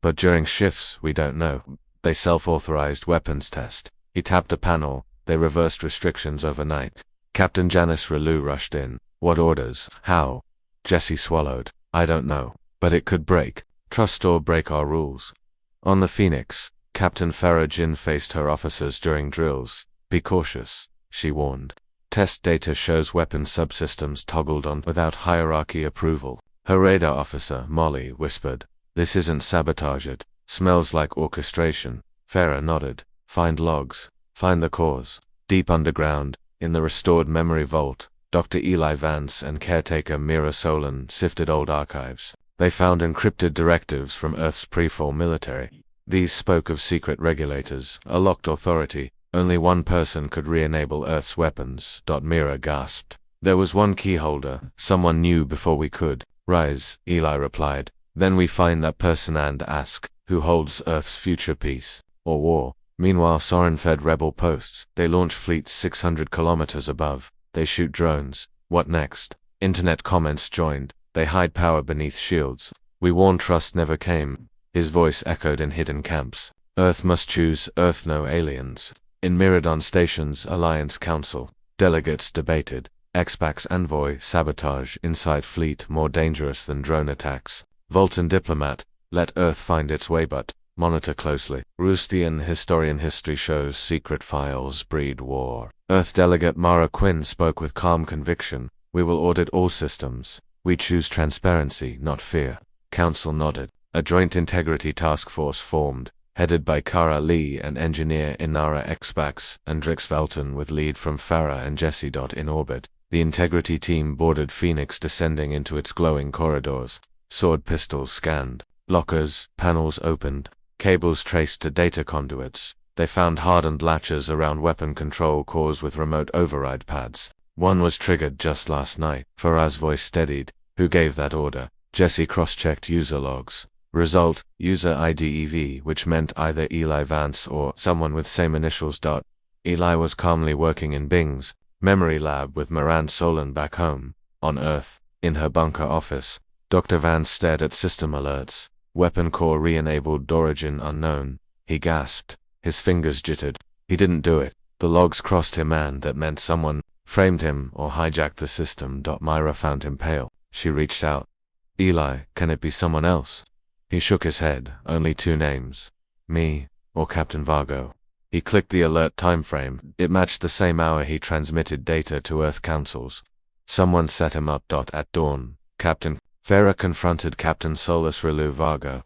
but during shifts, we don't know. They self-authorized weapons test." He tapped a panel. "They reversed restrictions overnight." Captain Janice Relu rushed in. "What orders? How?" Jesse swallowed. "I don't know. But it could break. Trust or break our rules." On the Phoenix, Captain Farah Jin faced her officers during drills. "Be cautious," she warned. "Test data shows weapon subsystems toggled on without hierarchy approval." Her radar officer, Molly, whispered, "This isn't sabotage, it smells like orchestration." Farah nodded. "Find logs. Find the cause." Deep underground, in the restored memory vault, Dr. Eli Vance and caretaker Mira Solon sifted old archives. They found encrypted directives from Earth's pre-fall military. These spoke of secret regulators, a locked authority. Only one person could re-enable Earth's weapons. Mira gasped. "There was one keyholder. Someone knew before we could." "Rise," Eli replied. "Then we find that person and ask, who holds Earth's future, peace or war?" Meanwhile, Soren fed rebel posts. They launch fleets 600 kilometers above. They shoot drones. What next? Internet comments joined. They hide power beneath shields. "We warned, trust never came." His voice echoed in hidden camps. "Earth must choose. Earth, no aliens." In Miradon stations, Alliance Council, delegates debated. X-Pax envoy, sabotage, inside fleet, more dangerous than drone attacks. Voltan diplomat, let Earth find its way but monitor closely. Rustian historian, history shows secret files breed war. Earth delegate Mara Quinn spoke with calm conviction. "We will audit all systems. We choose transparency, not fear." Council nodded. A joint integrity task force formed, headed by Kara Lee and engineer Inara X-Pax and Drix Velton, with lead from Farah and Jesse. In orbit, the integrity team boarded Phoenix, descending into its glowing corridors. Sword pistols scanned. Lockers, panels opened. Cables traced to data conduits. They found hardened latches around weapon control cores with remote override pads. One was triggered just last night. Faraz's voice steadied. "Who gave that order?" Jesse cross-checked user logs. Result, user IDEV, which meant either Eli Vance or someone with same initials. Eli was calmly working in Bing's memory lab with Moran Solon back home. On Earth, in her bunker office, Dr. Vance stared at system alerts. Weapon core re-enabled, origin unknown. He gasped. His fingers jittered. He didn't do it. The logs crossed him, and that meant someone framed him or hijacked the system. Myra found him pale. She reached out. Eli, can it be someone else? He shook his head. Only two names. Me, or Captain Vargo. He clicked the alert timeframe. It matched the same hour he transmitted data to Earth councils. Someone set him up. At dawn, Captain Farah confronted Captain Solus Relu Vargo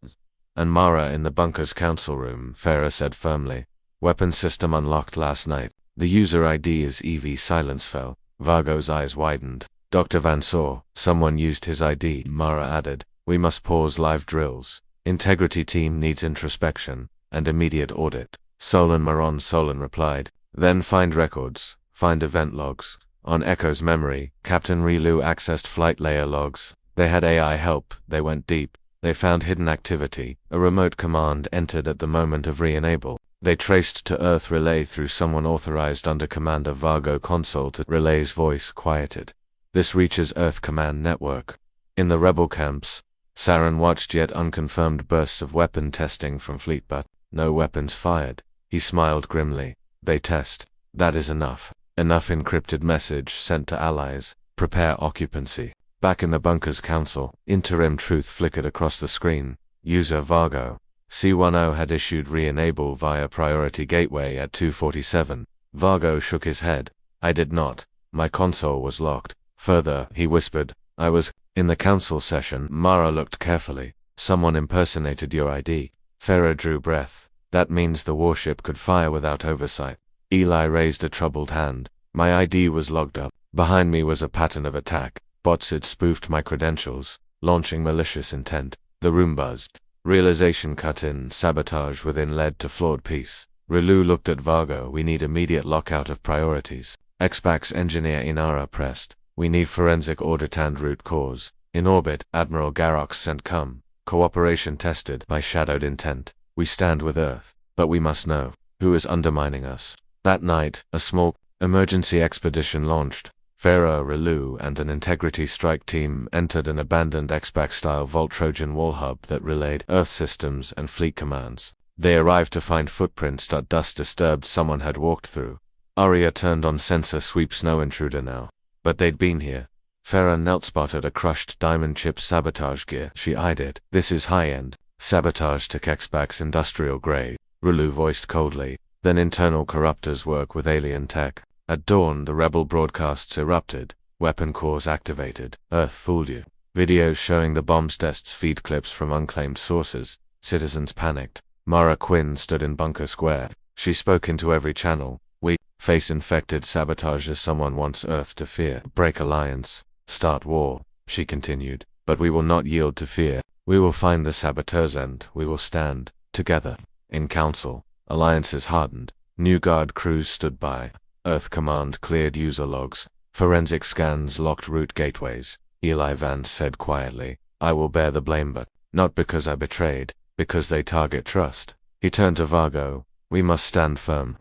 and Mara in the bunker's council room. Farah said firmly, "Weapon system unlocked last night. The user ID is EV." Silence fell. Vargo's eyes widened. Dr. Van saw, someone used his ID. Mara added, "We must pause live drills. Integrity team needs introspection and immediate audit." Solon Maron. Solon replied, "Then find records, find event logs." On Echo's memory, Captain Relu accessed flight layer logs. They had AI help. They went deep. They found hidden activity. A remote command entered at the moment of re-enable. They traced to Earth relay through someone authorized under Commander Vargo. Console to relay's voice quieted. "This reaches Earth Command Network." In the rebel camps, Saren watched yet unconfirmed bursts of weapon testing from fleet, but no weapons fired. He smiled grimly. "They test. That is enough." Enough encrypted message sent to allies. "Prepare occupancy." Back in the bunker's council, interim truth flickered across the screen. User Vargo. C10 had issued re-enable via priority gateway at 2:47. Vargo shook his head. "I did not. My console was locked." Further, he whispered, "I was in the council session." Mara looked carefully. "Someone impersonated your ID." Farah drew breath. "That means the warship could fire without oversight." Eli raised a troubled hand. "My ID was logged up. Behind me was a pattern of attack. Bots had spoofed my credentials, launching malicious intent." The room buzzed. Realization cut in. Sabotage within led to flawed peace. Relu looked at Vargo. "We need immediate lockout of priorities." Expax engineer Inara pressed. "We need forensic audit and root cause." In orbit, Admiral Garrox sent come. "Cooperation tested by shadowed intent. We stand with Earth, but we must know who is undermining us." That night, a small emergency expedition launched. Farah, Relu, and an integrity strike team entered an abandoned Expac-style Vault Trojan wall hub that relayed Earth systems and fleet commands. They arrived to find footprints that dust disturbed someone had walked through. Arya turned on sensor sweeps. "No intruder now." But they'd been here. Farah knelt, spotted a crushed diamond chip sabotage gear. She eyed it. "This is high-end sabotage tech, Expac's industrial grade," Relu voiced coldly. "Then internal corruptors work with alien tech." At dawn, the rebel broadcasts erupted. Weapon cores activated. "Earth fooled you." Videos showing the bombs tests feed clips from unclaimed sources. Citizens panicked. Mara Quinn stood in Bunker Square. She spoke into every channel. "We face infected sabotage as someone wants Earth to fear. Break alliance. Start war," she continued. "But we will not yield to fear. We will find the saboteurs and we will stand together." In council, alliances hardened. New guard crews stood by. Earth Command cleared user logs. Forensic scans locked root gateways. Eli Vance said quietly, "I will bear the blame, but not because I betrayed, because they target trust." He turned to Vargo. "We must stand firm."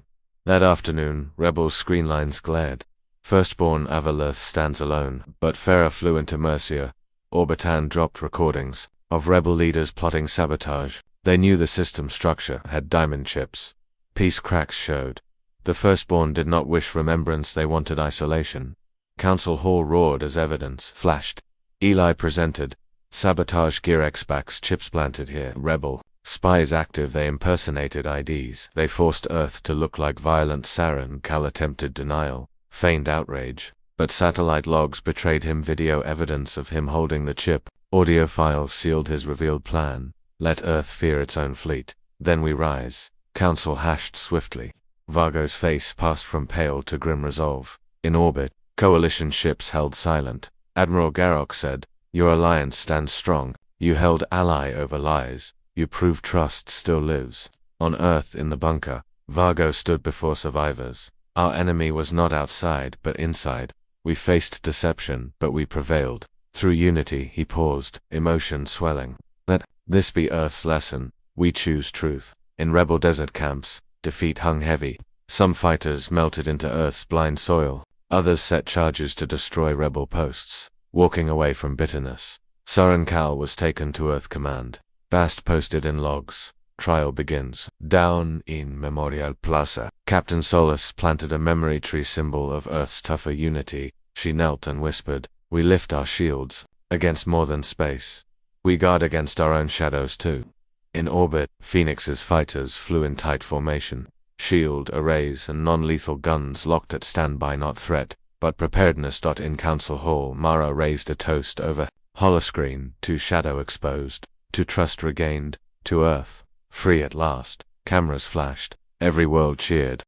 That afternoon, rebels' screen lines glared. Firstborn Avalith stands alone, but Farah flew into Mercia. Orbitan dropped recordings of rebel leaders plotting sabotage. They knew the system structure had diamond chips. Peace cracks showed. The Firstborn did not wish remembrance, they wanted isolation. Council Hall roared as evidence flashed. Eli presented. "Sabotage gear, Expax chips planted here. Rebel spies active." They impersonated IDs. They forced Earth to look like violent Saren. Cal attempted denial, feigned outrage. But satellite logs betrayed him. Video evidence of him holding the chip. Audio files sealed his revealed plan. "Let Earth fear its own fleet. Then we rise." Council hashed swiftly. Vargo's face passed from pale to grim resolve. In orbit, coalition ships held silent. Admiral Garrock said, "Your alliance stands strong. You held ally over lies. You proved trust still lives." On Earth in the bunker, Vargo stood before survivors. "Our enemy was not outside, but inside. We faced deception, but we prevailed. Through unity." He paused, emotion swelling. "Let this be Earth's lesson. We choose truth." In rebel desert camps, defeat hung heavy. Some fighters melted into Earth's blind soil. Others set charges to destroy rebel posts. walking away from bitterness. Soren Cal was taken to Earth Command. Bast posted in logs. Trial begins. Down in Memorial Plaza, Captain Solus planted a memory tree symbol of Earth's tougher unity. She knelt and whispered, "We lift our shields against more than space. We guard against our own shadows too." In orbit, Phoenix's fighters flew in tight formation. Shield arrays and non-lethal guns locked at standby, not threat, but preparedness. In Council Hall, Mara raised a toast over holoscreen, to shadow exposed, to trust regained, to Earth free at last. Cameras flashed. Every world cheered.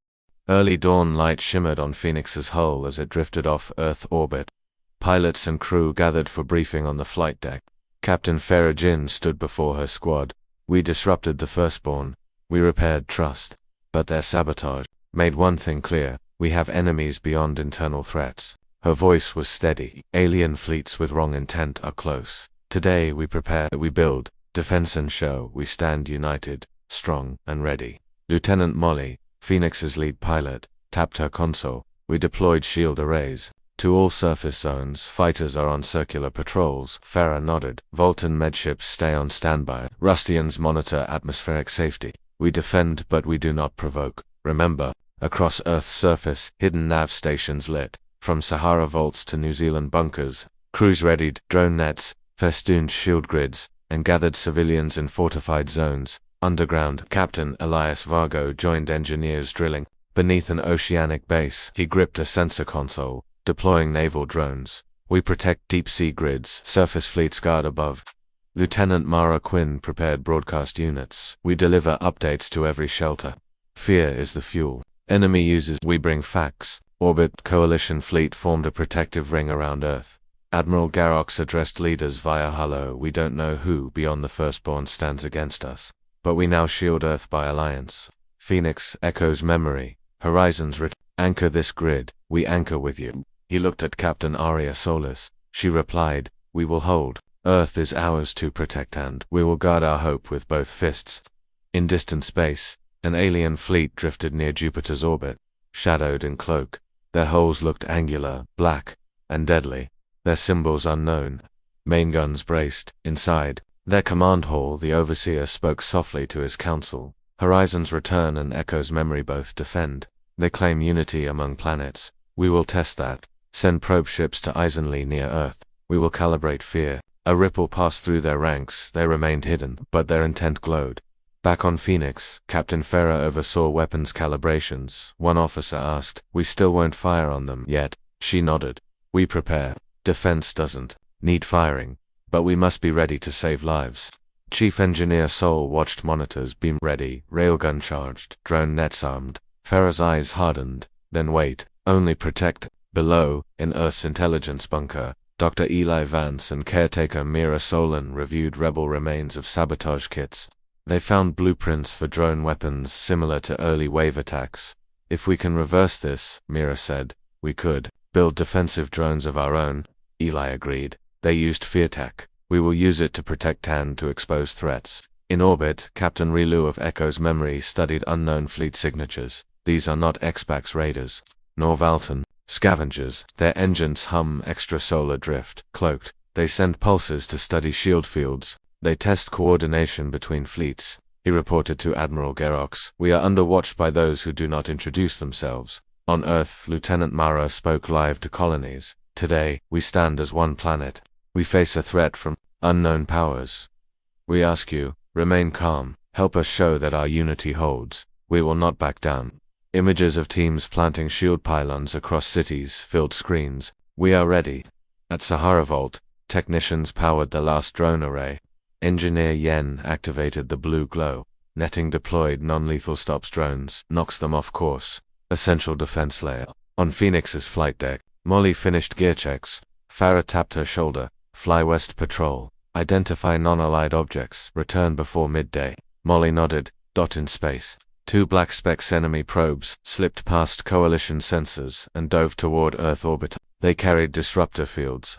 Early dawn light shimmered on Phoenix's hull as it drifted off Earth orbit. Pilots and crew gathered for briefing on the flight deck. Captain Farah stood before her squad. "We disrupted the Firstborn. We repaired trust. But their sabotage made one thing clear: we have enemies beyond internal threats." Her voice was steady. "Alien fleets with wrong intent are close. Today we prepare, we build, defense and show we stand united, strong and ready." Lieutenant Molly, Phoenix's lead pilot, tapped her console. "We deployed shield arrays to all surface zones. Fighters are on circular patrols." Farah nodded. "Voltan medships stay on standby. Rustians monitor atmospheric safety. We defend, but we do not provoke. Remember, across Earth's surface, hidden nav stations lit. From Sahara vaults to New Zealand bunkers, crews readied drone nets, festooned shield grids, and gathered civilians in fortified zones. Underground, Captain Elias Vargo joined engineers drilling beneath an oceanic base. He gripped a sensor console, deploying naval drones. "We protect deep-sea grids. Surface fleets guard above." Lieutenant Mara Quinn prepared broadcast units. "We deliver updates to every shelter. Fear is the fuel. Enemy uses, we bring facts." Orbit Coalition fleet formed a protective ring around Earth. Admiral Garrox addressed leaders via holo. "We don't know who beyond the Firstborn stands against us, but we now shield Earth by alliance." Phoenix echoes memory. "Horizons anchor this grid. We anchor with you." He looked at Captain Aria Solis. She replied, "We will hold. Earth is ours to protect, and we will guard our hope with both fists." In distant space, an alien fleet drifted near Jupiter's orbit, shadowed in cloak. Their hulls looked angular, black, and deadly. Their symbols unknown. Main guns braced. Inside their command hall, the Overseer spoke softly to his council. "Horizons return and Echo's memory both defend. They claim unity among planets. We will test that. Send probe ships to Eisenley near Earth. We will calibrate fear." A ripple passed through their ranks. They remained hidden, but their intent glowed. Back on Phoenix, Captain Farah oversaw weapons calibrations. One officer asked, "We still won't fire on them yet?" She nodded. "We prepare. Defense doesn't need firing, but we must be ready to save lives." Chief Engineer Sol watched monitors beam ready, railgun charged, drone nets armed. Farah's eyes hardened. "Then wait. Only protect." Below, in Earth's intelligence bunker, Dr. Eli Vance and caretaker Mira Solon reviewed rebel remains of sabotage kits. They found blueprints for drone weapons similar to early wave attacks. "If we can reverse this," Mira said, "we could build defensive drones of our own." Eli agreed. "They used fear tech. We will use it to protect and to expose threats." In orbit, Captain Rilu of Echo's memory studied unknown fleet signatures. "These are not X-Pax raiders, nor Valton scavengers. Their engines hum extrasolar drift. Cloaked. They send pulses to study shield fields. They test coordination between fleets." He reported to Admiral Garrox, "We are under watch by those who do not introduce themselves." On Earth, Lieutenant Mara spoke live to colonies. "Today, we stand as one planet. We face a threat from unknown powers. We ask you, remain calm. Help us show that our unity holds. We will not back down." Images of teams planting shield pylons across cities filled screens. "We are ready." At Sahara Vault, technicians powered the last drone array. Engineer Yen activated the blue glow. Netting deployed non-lethal stops drones, knocks them off course. Essential defense layer. On Phoenix's flight deck, Molly finished gear checks. Farah tapped her shoulder. "Fly west patrol. Identify non-allied objects. Return before midday." Molly nodded. In space, 2 black specks enemy probes slipped past coalition sensors and dove toward Earth orbit. They carried disruptor fields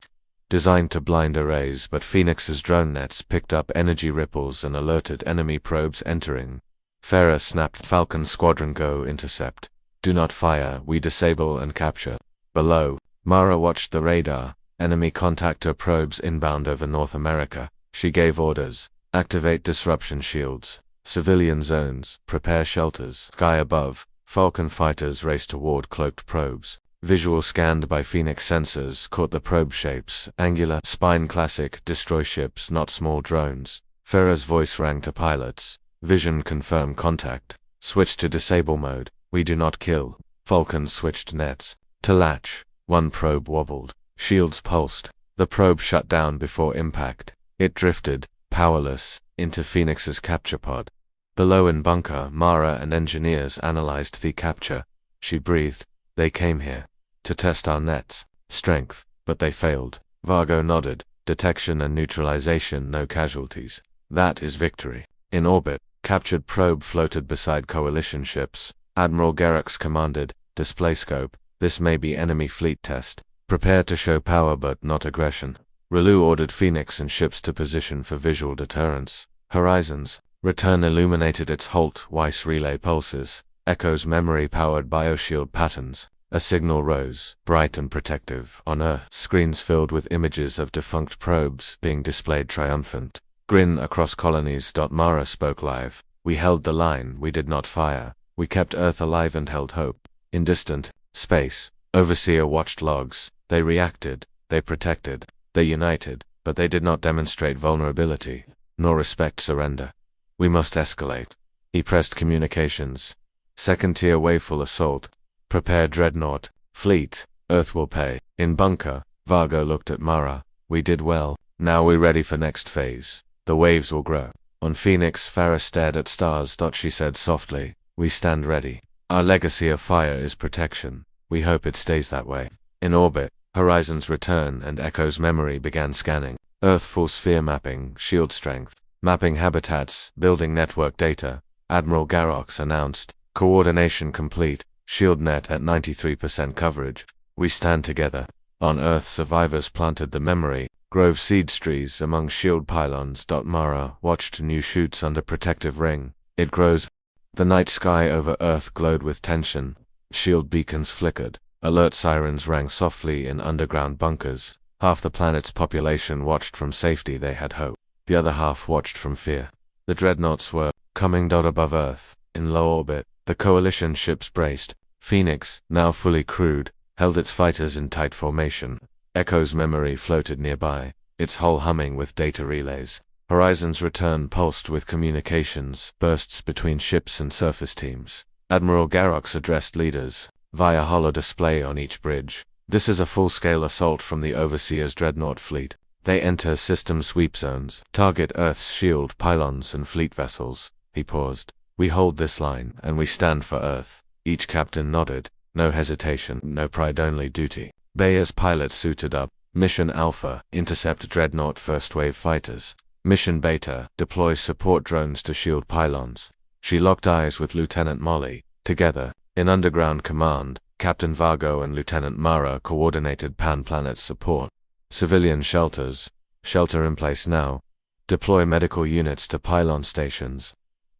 designed to blind arrays, but Phoenix's drone nets picked up energy ripples and alerted enemy probes entering. Farah snapped, "Falcon Squadron go intercept. Do not fire, we disable and capture." Below, Mara watched the radar. Enemy contactor probes inbound over North America. She gave orders. Activate disruption shields. Civilian zones. Prepare shelters. Sky above. Falcon fighters race toward cloaked probes. Visual scanned by Phoenix sensors caught the probe shapes. Angular, spine classic, destroy ships, not small drones. Farah's voice rang to pilots. Vision confirm contact. Switch to disable mode. We do not kill. Falcons switched nets. To latch. One probe wobbled. Shields pulsed. The probe shut down before impact. It drifted, powerless, into Phoenix's capture pod. Below in bunker, Mara and engineers analyzed the capture. She breathed. They came here to test our nets. Strength, but they failed. Vargo nodded. Detection and neutralization, no casualties. That is victory. In orbit, captured probe floated beside coalition ships. Admiral Garrux commanded, display scope. This may be enemy fleet test. Prepare to show power but not aggression. Relu ordered Phoenix and ships to position for visual deterrence. Horizons. Return illuminated its Holt Weiss relay pulses. Echo's memory-powered bioshield patterns. A signal rose, bright and protective, on Earth. Screens filled with images of defunct probes being displayed triumphant. Grin across colonies. Mara spoke live. We held the line, we did not fire. We kept Earth alive and held hope. In distant space, Overseer watched logs. They reacted, they protected, they united, but they did not demonstrate vulnerability, nor respect surrender. We must escalate. He pressed communications. Second-tier waveful assault. Prepare dreadnought. Fleet. Earth will pay. In bunker, Vargo looked at Mara. We did well. Now we're ready for next phase. The waves will grow. On Phoenix, Farah stared at stars. She said softly, we stand ready. Our legacy of fire is protection. We hope it stays that way. In orbit, Horizons return and Echo's memory began scanning. Earth full sphere mapping, shield strength, mapping habitats, building network data. Admiral Garrux announced, coordination complete, shield net at 93% coverage. We stand together. On Earth, survivors planted the memory, grove seed trees among shield pylons. Mara watched new shoots under protective ring. It grows. The night sky over Earth glowed with tension. Shield beacons flickered. Alert sirens rang softly in underground bunkers. Half the planet's population watched from safety. They had hope. The other half watched from fear. The dreadnoughts were coming above Earth. In low orbit, the coalition ships braced. Phoenix, now fully crewed, held its fighters in tight formation. Echo's memory floated nearby, its hull humming with data relays. Horizon's return pulsed with communications, bursts between ships and surface teams. Admiral Garrux addressed leaders, via holodisplay on each bridge. This is a full-scale assault from the Overseer's dreadnought fleet. They enter system sweep zones, target Earth's shield pylons and fleet vessels. He paused. We hold this line, and we stand for Earth. Each captain nodded. No hesitation, no pride, only duty. Bayer's pilots suited up. Mission Alpha, intercept dreadnought first-wave fighters. Mission Beta, deploy support drones to shield pylons. She locked eyes with Lieutenant Molly. Together, in underground command, Captain Vargo and Lieutenant Mara coordinated pan-planet support. Civilian shelters. Shelter in place now. Deploy medical units to pylon stations.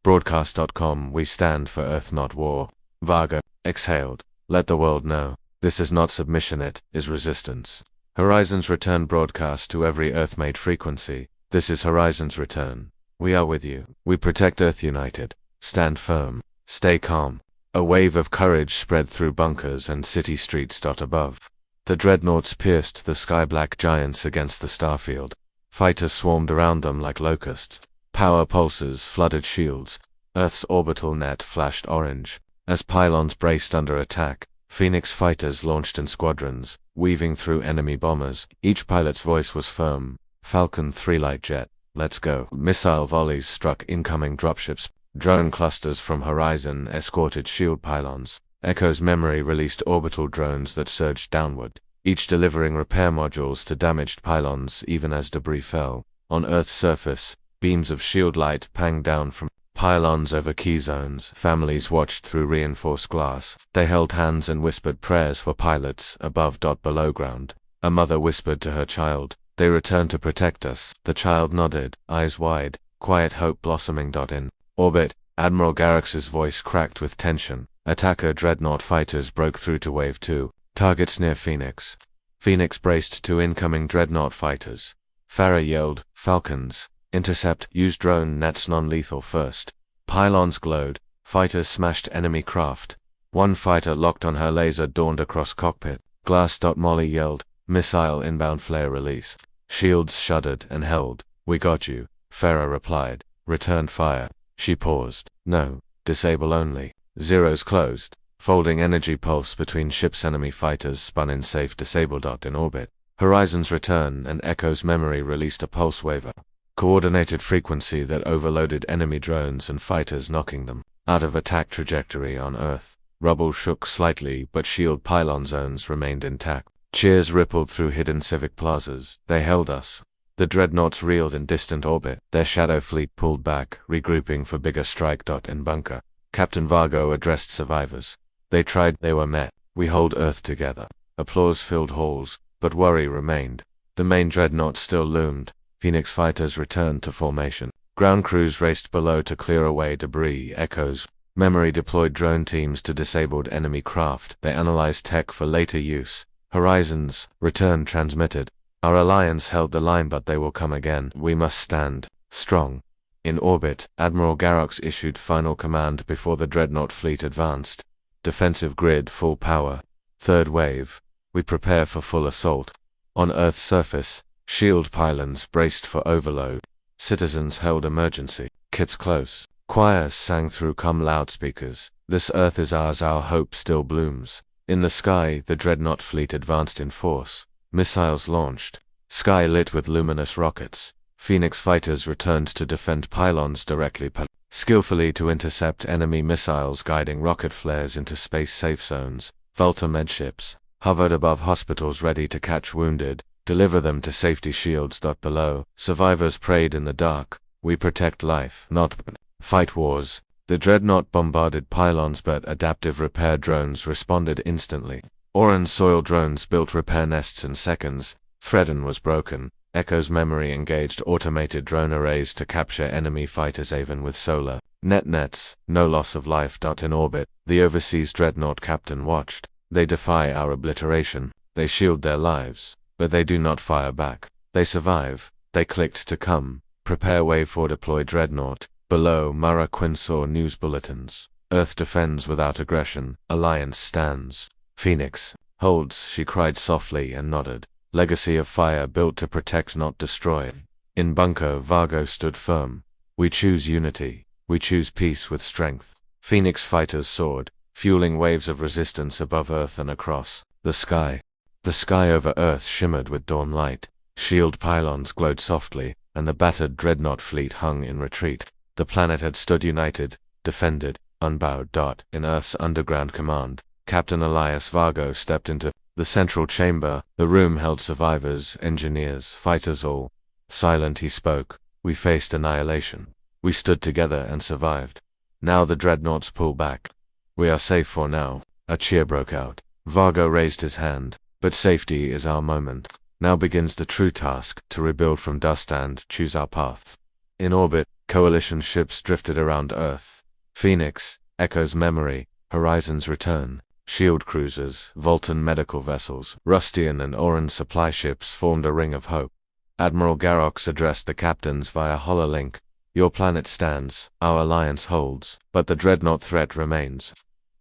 Broadcast.com, we stand for Earth, not war. Vargo exhaled. Let the world know. This is not submission, it is resistance. Horizons return broadcast to every Earth-made frequency. This is Horizons return. We are with you. We protect Earth united. Stand firm. Stay calm. A wave of courage spread through bunkers and city streets. Above. The dreadnoughts pierced the sky-black giants against the starfield. Fighters swarmed around them like locusts. Power pulses flooded shields. Earth's orbital net flashed orange. As pylons braced under attack, Phoenix fighters launched in squadrons, weaving through enemy bombers. Each pilot's voice was firm. Falcon 3 light jet. Let's go. Missile volleys struck incoming dropships. Drone clusters from Horizon escorted shield pylons. Echo's memory released orbital drones that surged downward, each delivering repair modules to damaged pylons even as debris fell. On Earth's surface, beams of shield light panged down from pylons over key zones. Families watched through reinforced glass. They held hands and whispered prayers for pilots above. Below ground, a mother whispered to her child, "They return to protect us." The child nodded, eyes wide, quiet hope blossoming. In orbit, Admiral Garrux's voice cracked with tension. Attacker dreadnought fighters broke through to Wave 2. Targets near Phoenix. Phoenix braced two incoming dreadnought fighters. Farah yelled, "Falcons, intercept, use drone nets non-lethal first." Pylons glowed, fighters smashed enemy craft. One fighter locked on her laser dawned across cockpit. Glass. Molly yelled, "Missile inbound flare release." Shields shuddered and held. "We got you," Farah replied. "Return fire." She paused. "No, disable only." Zeros closed. Folding energy pulse between ships. Enemy fighters spun in safe disable. In orbit. Horizons return and Echo's memory released a pulse wave. Coordinated frequency that overloaded enemy drones and fighters, knocking them out of attack trajectory on Earth. Rubble shook slightly, but shield pylon zones remained intact. Cheers rippled through hidden civic plazas. They held us. The dreadnoughts reeled in distant orbit. Their shadow fleet pulled back, regrouping for bigger strike. In bunker. Captain Vargo addressed survivors. They tried, they were met. "We hold Earth together." Applause filled halls, but worry remained. The main dreadnought still loomed. Phoenix fighters returned to formation. Ground crews raced below to clear away debris. Echoes memory deployed drone teams to disabled enemy craft. They analyzed tech for later use. Horizons return transmitted. "Our alliance held the line, but they will come again. We must stand strong." In orbit, Admiral Garrox issued final command before the dreadnought fleet advanced. Defensive grid full power. Third wave. We prepare for full assault. On Earth's surface, shield pylons braced for overload. Citizens held emergency kits close. Choirs sang through loudspeakers. "This Earth is ours, our hope still blooms." In the sky, the dreadnought fleet advanced in force. Missiles launched. Sky lit with luminous rockets. Phoenix fighters returned to defend pylons directly skillfully to intercept enemy missiles, guiding rocket flares into space-safe zones. Volta medships hovered above hospitals ready to catch wounded, deliver them to safety. Shields. Below, survivors prayed in the dark. "We protect life, not fight wars." The dreadnought bombarded pylons, but adaptive repair drones responded instantly. Oran soil drones built repair nests in seconds. Threaten was broken. Echo's memory engaged automated drone arrays to capture enemy fighters, even with solar nets. No loss of life. In orbit, the overseas dreadnought captain watched. "They defy our obliteration. They shield their lives, but they do not fire back. They survive." They clicked to come. Prepare wave for deploy dreadnought. Below, Mara Quinn saw news bulletins. "Earth defends without aggression. Alliance stands." "Phoenix holds," she cried softly and nodded. "Legacy of fire built to protect, not destroy." In bunker, Vargo stood firm. "We choose unity. We choose peace with strength." Phoenix fighters soared, fueling waves of resistance above Earth and across the sky. The sky over Earth shimmered with dawn light. Shield pylons glowed softly, and the battered dreadnought fleet hung in retreat. The planet had stood united, defended, unbowed. In Earth's underground command, Captain Elias Vargo stepped into the central chamber. The room held survivors, engineers, fighters, all silent. He spoke. "We faced annihilation. We stood together and survived. Now the dreadnoughts pull back. We are safe for now." A cheer broke out. Vargo raised his hand. "But safety is our moment. Now begins the true task, to rebuild from dust and choose our path." In orbit, coalition ships drifted around Earth. Phoenix, Echo's memory, Horizons return. Shield cruisers, Voltan medical vessels, Rustian and Oran supply ships formed a ring of hope. Admiral Garrox addressed the captains via hololink. "Your planet stands, our alliance holds, but the dreadnought threat remains.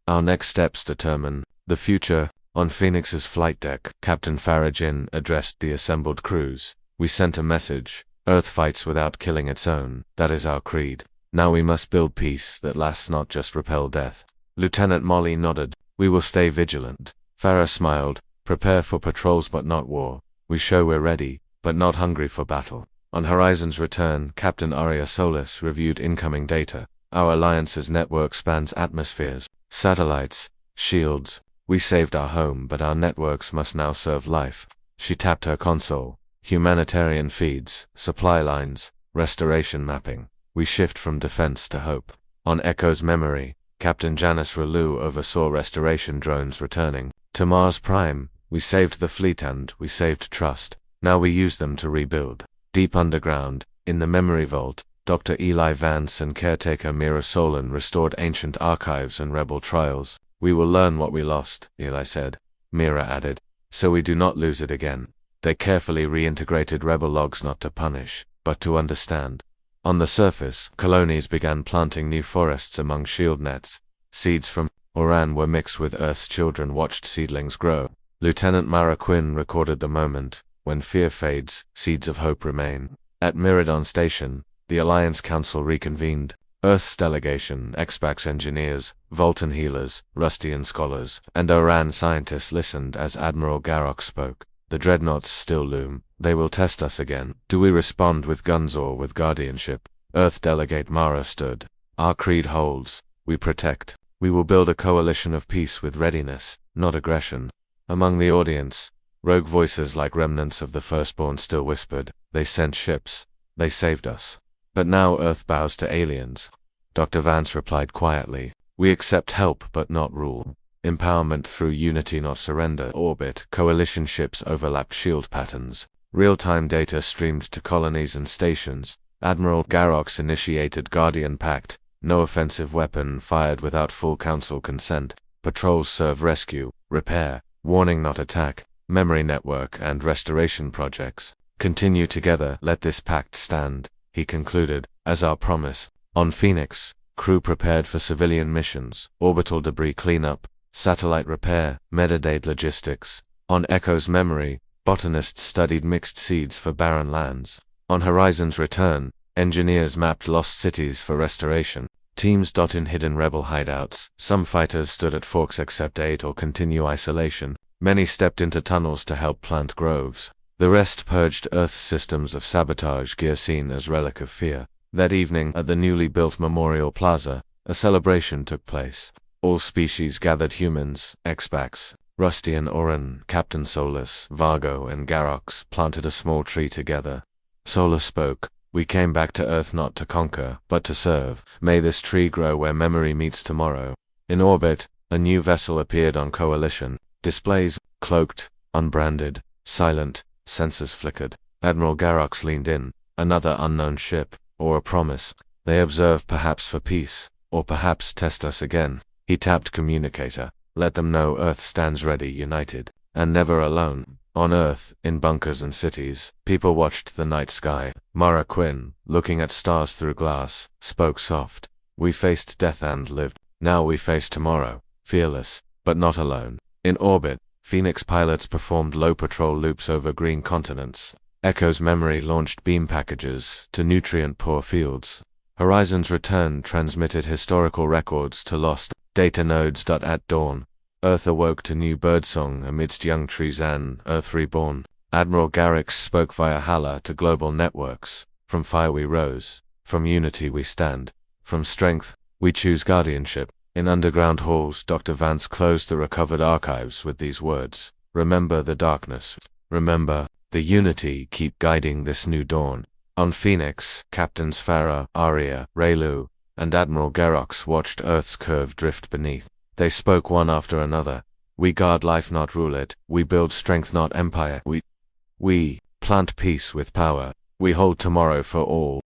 Our next steps determine the future." On Phoenix's flight deck, Captain Farajin addressed the assembled crews. "We sent a message. Earth fights without killing its own. That is our creed. Now we must build peace that lasts, not just repel death." Lieutenant Molly nodded. "We will stay vigilant." Farah smiled. "Prepare for patrols but not war. We show we're ready, but not hungry for battle." On Horizon's return, Captain Aria Solis reviewed incoming data. "Our alliance's network spans atmospheres, satellites, shields. We saved our home, but our networks must now serve life." She tapped her console. "Humanitarian feeds, supply lines, restoration mapping. We shift from defense to hope." On Echo's memory, Captain Janice Relu oversaw restoration drones returning. "To Mars Prime, we saved the fleet and we saved trust. Now we use them to rebuild." Deep underground, in the memory vault, Dr. Eli Vance and caretaker Mira Solon restored ancient archives and rebel trials. "We will learn what we lost," Eli said. Mira added, so we do not lose it again. They carefully reintegrated rebel logs not to punish, but to understand. On the surface, colonies began planting new forests among shield nets. Seeds from Oran were mixed with Earth's children watched seedlings grow. Lieutenant Mara Quinn recorded the moment. When fear fades, seeds of hope remain. At Miradon Station, the Alliance Council reconvened. Earth's delegation, Expax engineers, Vultan healers, Rustian scholars, and Oran scientists listened as Admiral Garrock spoke. The dreadnoughts still loom. They will test us again. Do we respond with guns or with guardianship? Earth Delegate Mara stood. Our creed holds. We protect. We will build a coalition of peace with readiness, not aggression. Among the audience, rogue voices like remnants of the firstborn still whispered, they sent ships. They saved us. But now Earth bows to aliens. Dr. Vance replied quietly, we accept help but not rule. Empowerment through unity not surrender. Orbit, coalition ships overlapped shield patterns. Real-time data streamed to colonies and stations. Admiral Garrox initiated Guardian Pact. No offensive weapon fired without full council consent. Patrols serve rescue, repair, warning not attack, memory network and restoration projects. Continue together, let this pact stand, he concluded, as our promise. On Phoenix, crew prepared for civilian missions, orbital debris cleanup, satellite repair, metadata logistics. On Echo's memory, botanists studied mixed seeds for barren lands. On Horizon's return, engineers mapped lost cities for restoration. Teams dot in hidden rebel hideouts. Some fighters stood at forks accept aid or continue isolation. Many stepped into tunnels to help plant groves. The rest purged Earth's systems of sabotage gear seen as relic of fear. That evening, at the newly built Memorial Plaza, a celebration took place. All species gathered: humans, Expax, Rustian Oran, Captain Solus, Vargo, and Garrox planted a small tree together. Solus spoke. We came back to Earth not to conquer, but to serve. May this tree grow where memory meets tomorrow. In orbit, a new vessel appeared on Coalition. Displays, cloaked, unbranded, silent, sensors flickered. Admiral Garrox leaned in. Another unknown ship, or a promise. They observe perhaps for peace, or perhaps test us again. He tapped communicator. Let them know Earth stands ready, united, and never alone. On Earth, in bunkers and cities, people watched the night sky. Mara Quinn, looking at stars through glass, spoke soft. We faced death and lived. Now we face tomorrow, fearless, but not alone. In orbit, Phoenix pilots performed low patrol loops over green continents. Echo's memory launched beam packages to nutrient-poor fields. Horizon's return transmitted historical records to lost data nodes. At dawn, Earth awoke to new birdsong amidst young trees and Earth reborn. Admiral Garrox spoke via Hala to global networks. From fire we rose. From unity we stand. From strength, we choose guardianship. In underground halls, Dr. Vance closed the recovered archives with these words. Remember the darkness. Remember the unity. Keep guiding this new dawn. On Phoenix, Captains Farah, Arya, Raylu, and Admiral Garrox watched Earth's curve drift beneath. They spoke one after another. We guard life, not rule it. We build strength, not empire. We plant peace with power. We hold tomorrow for all.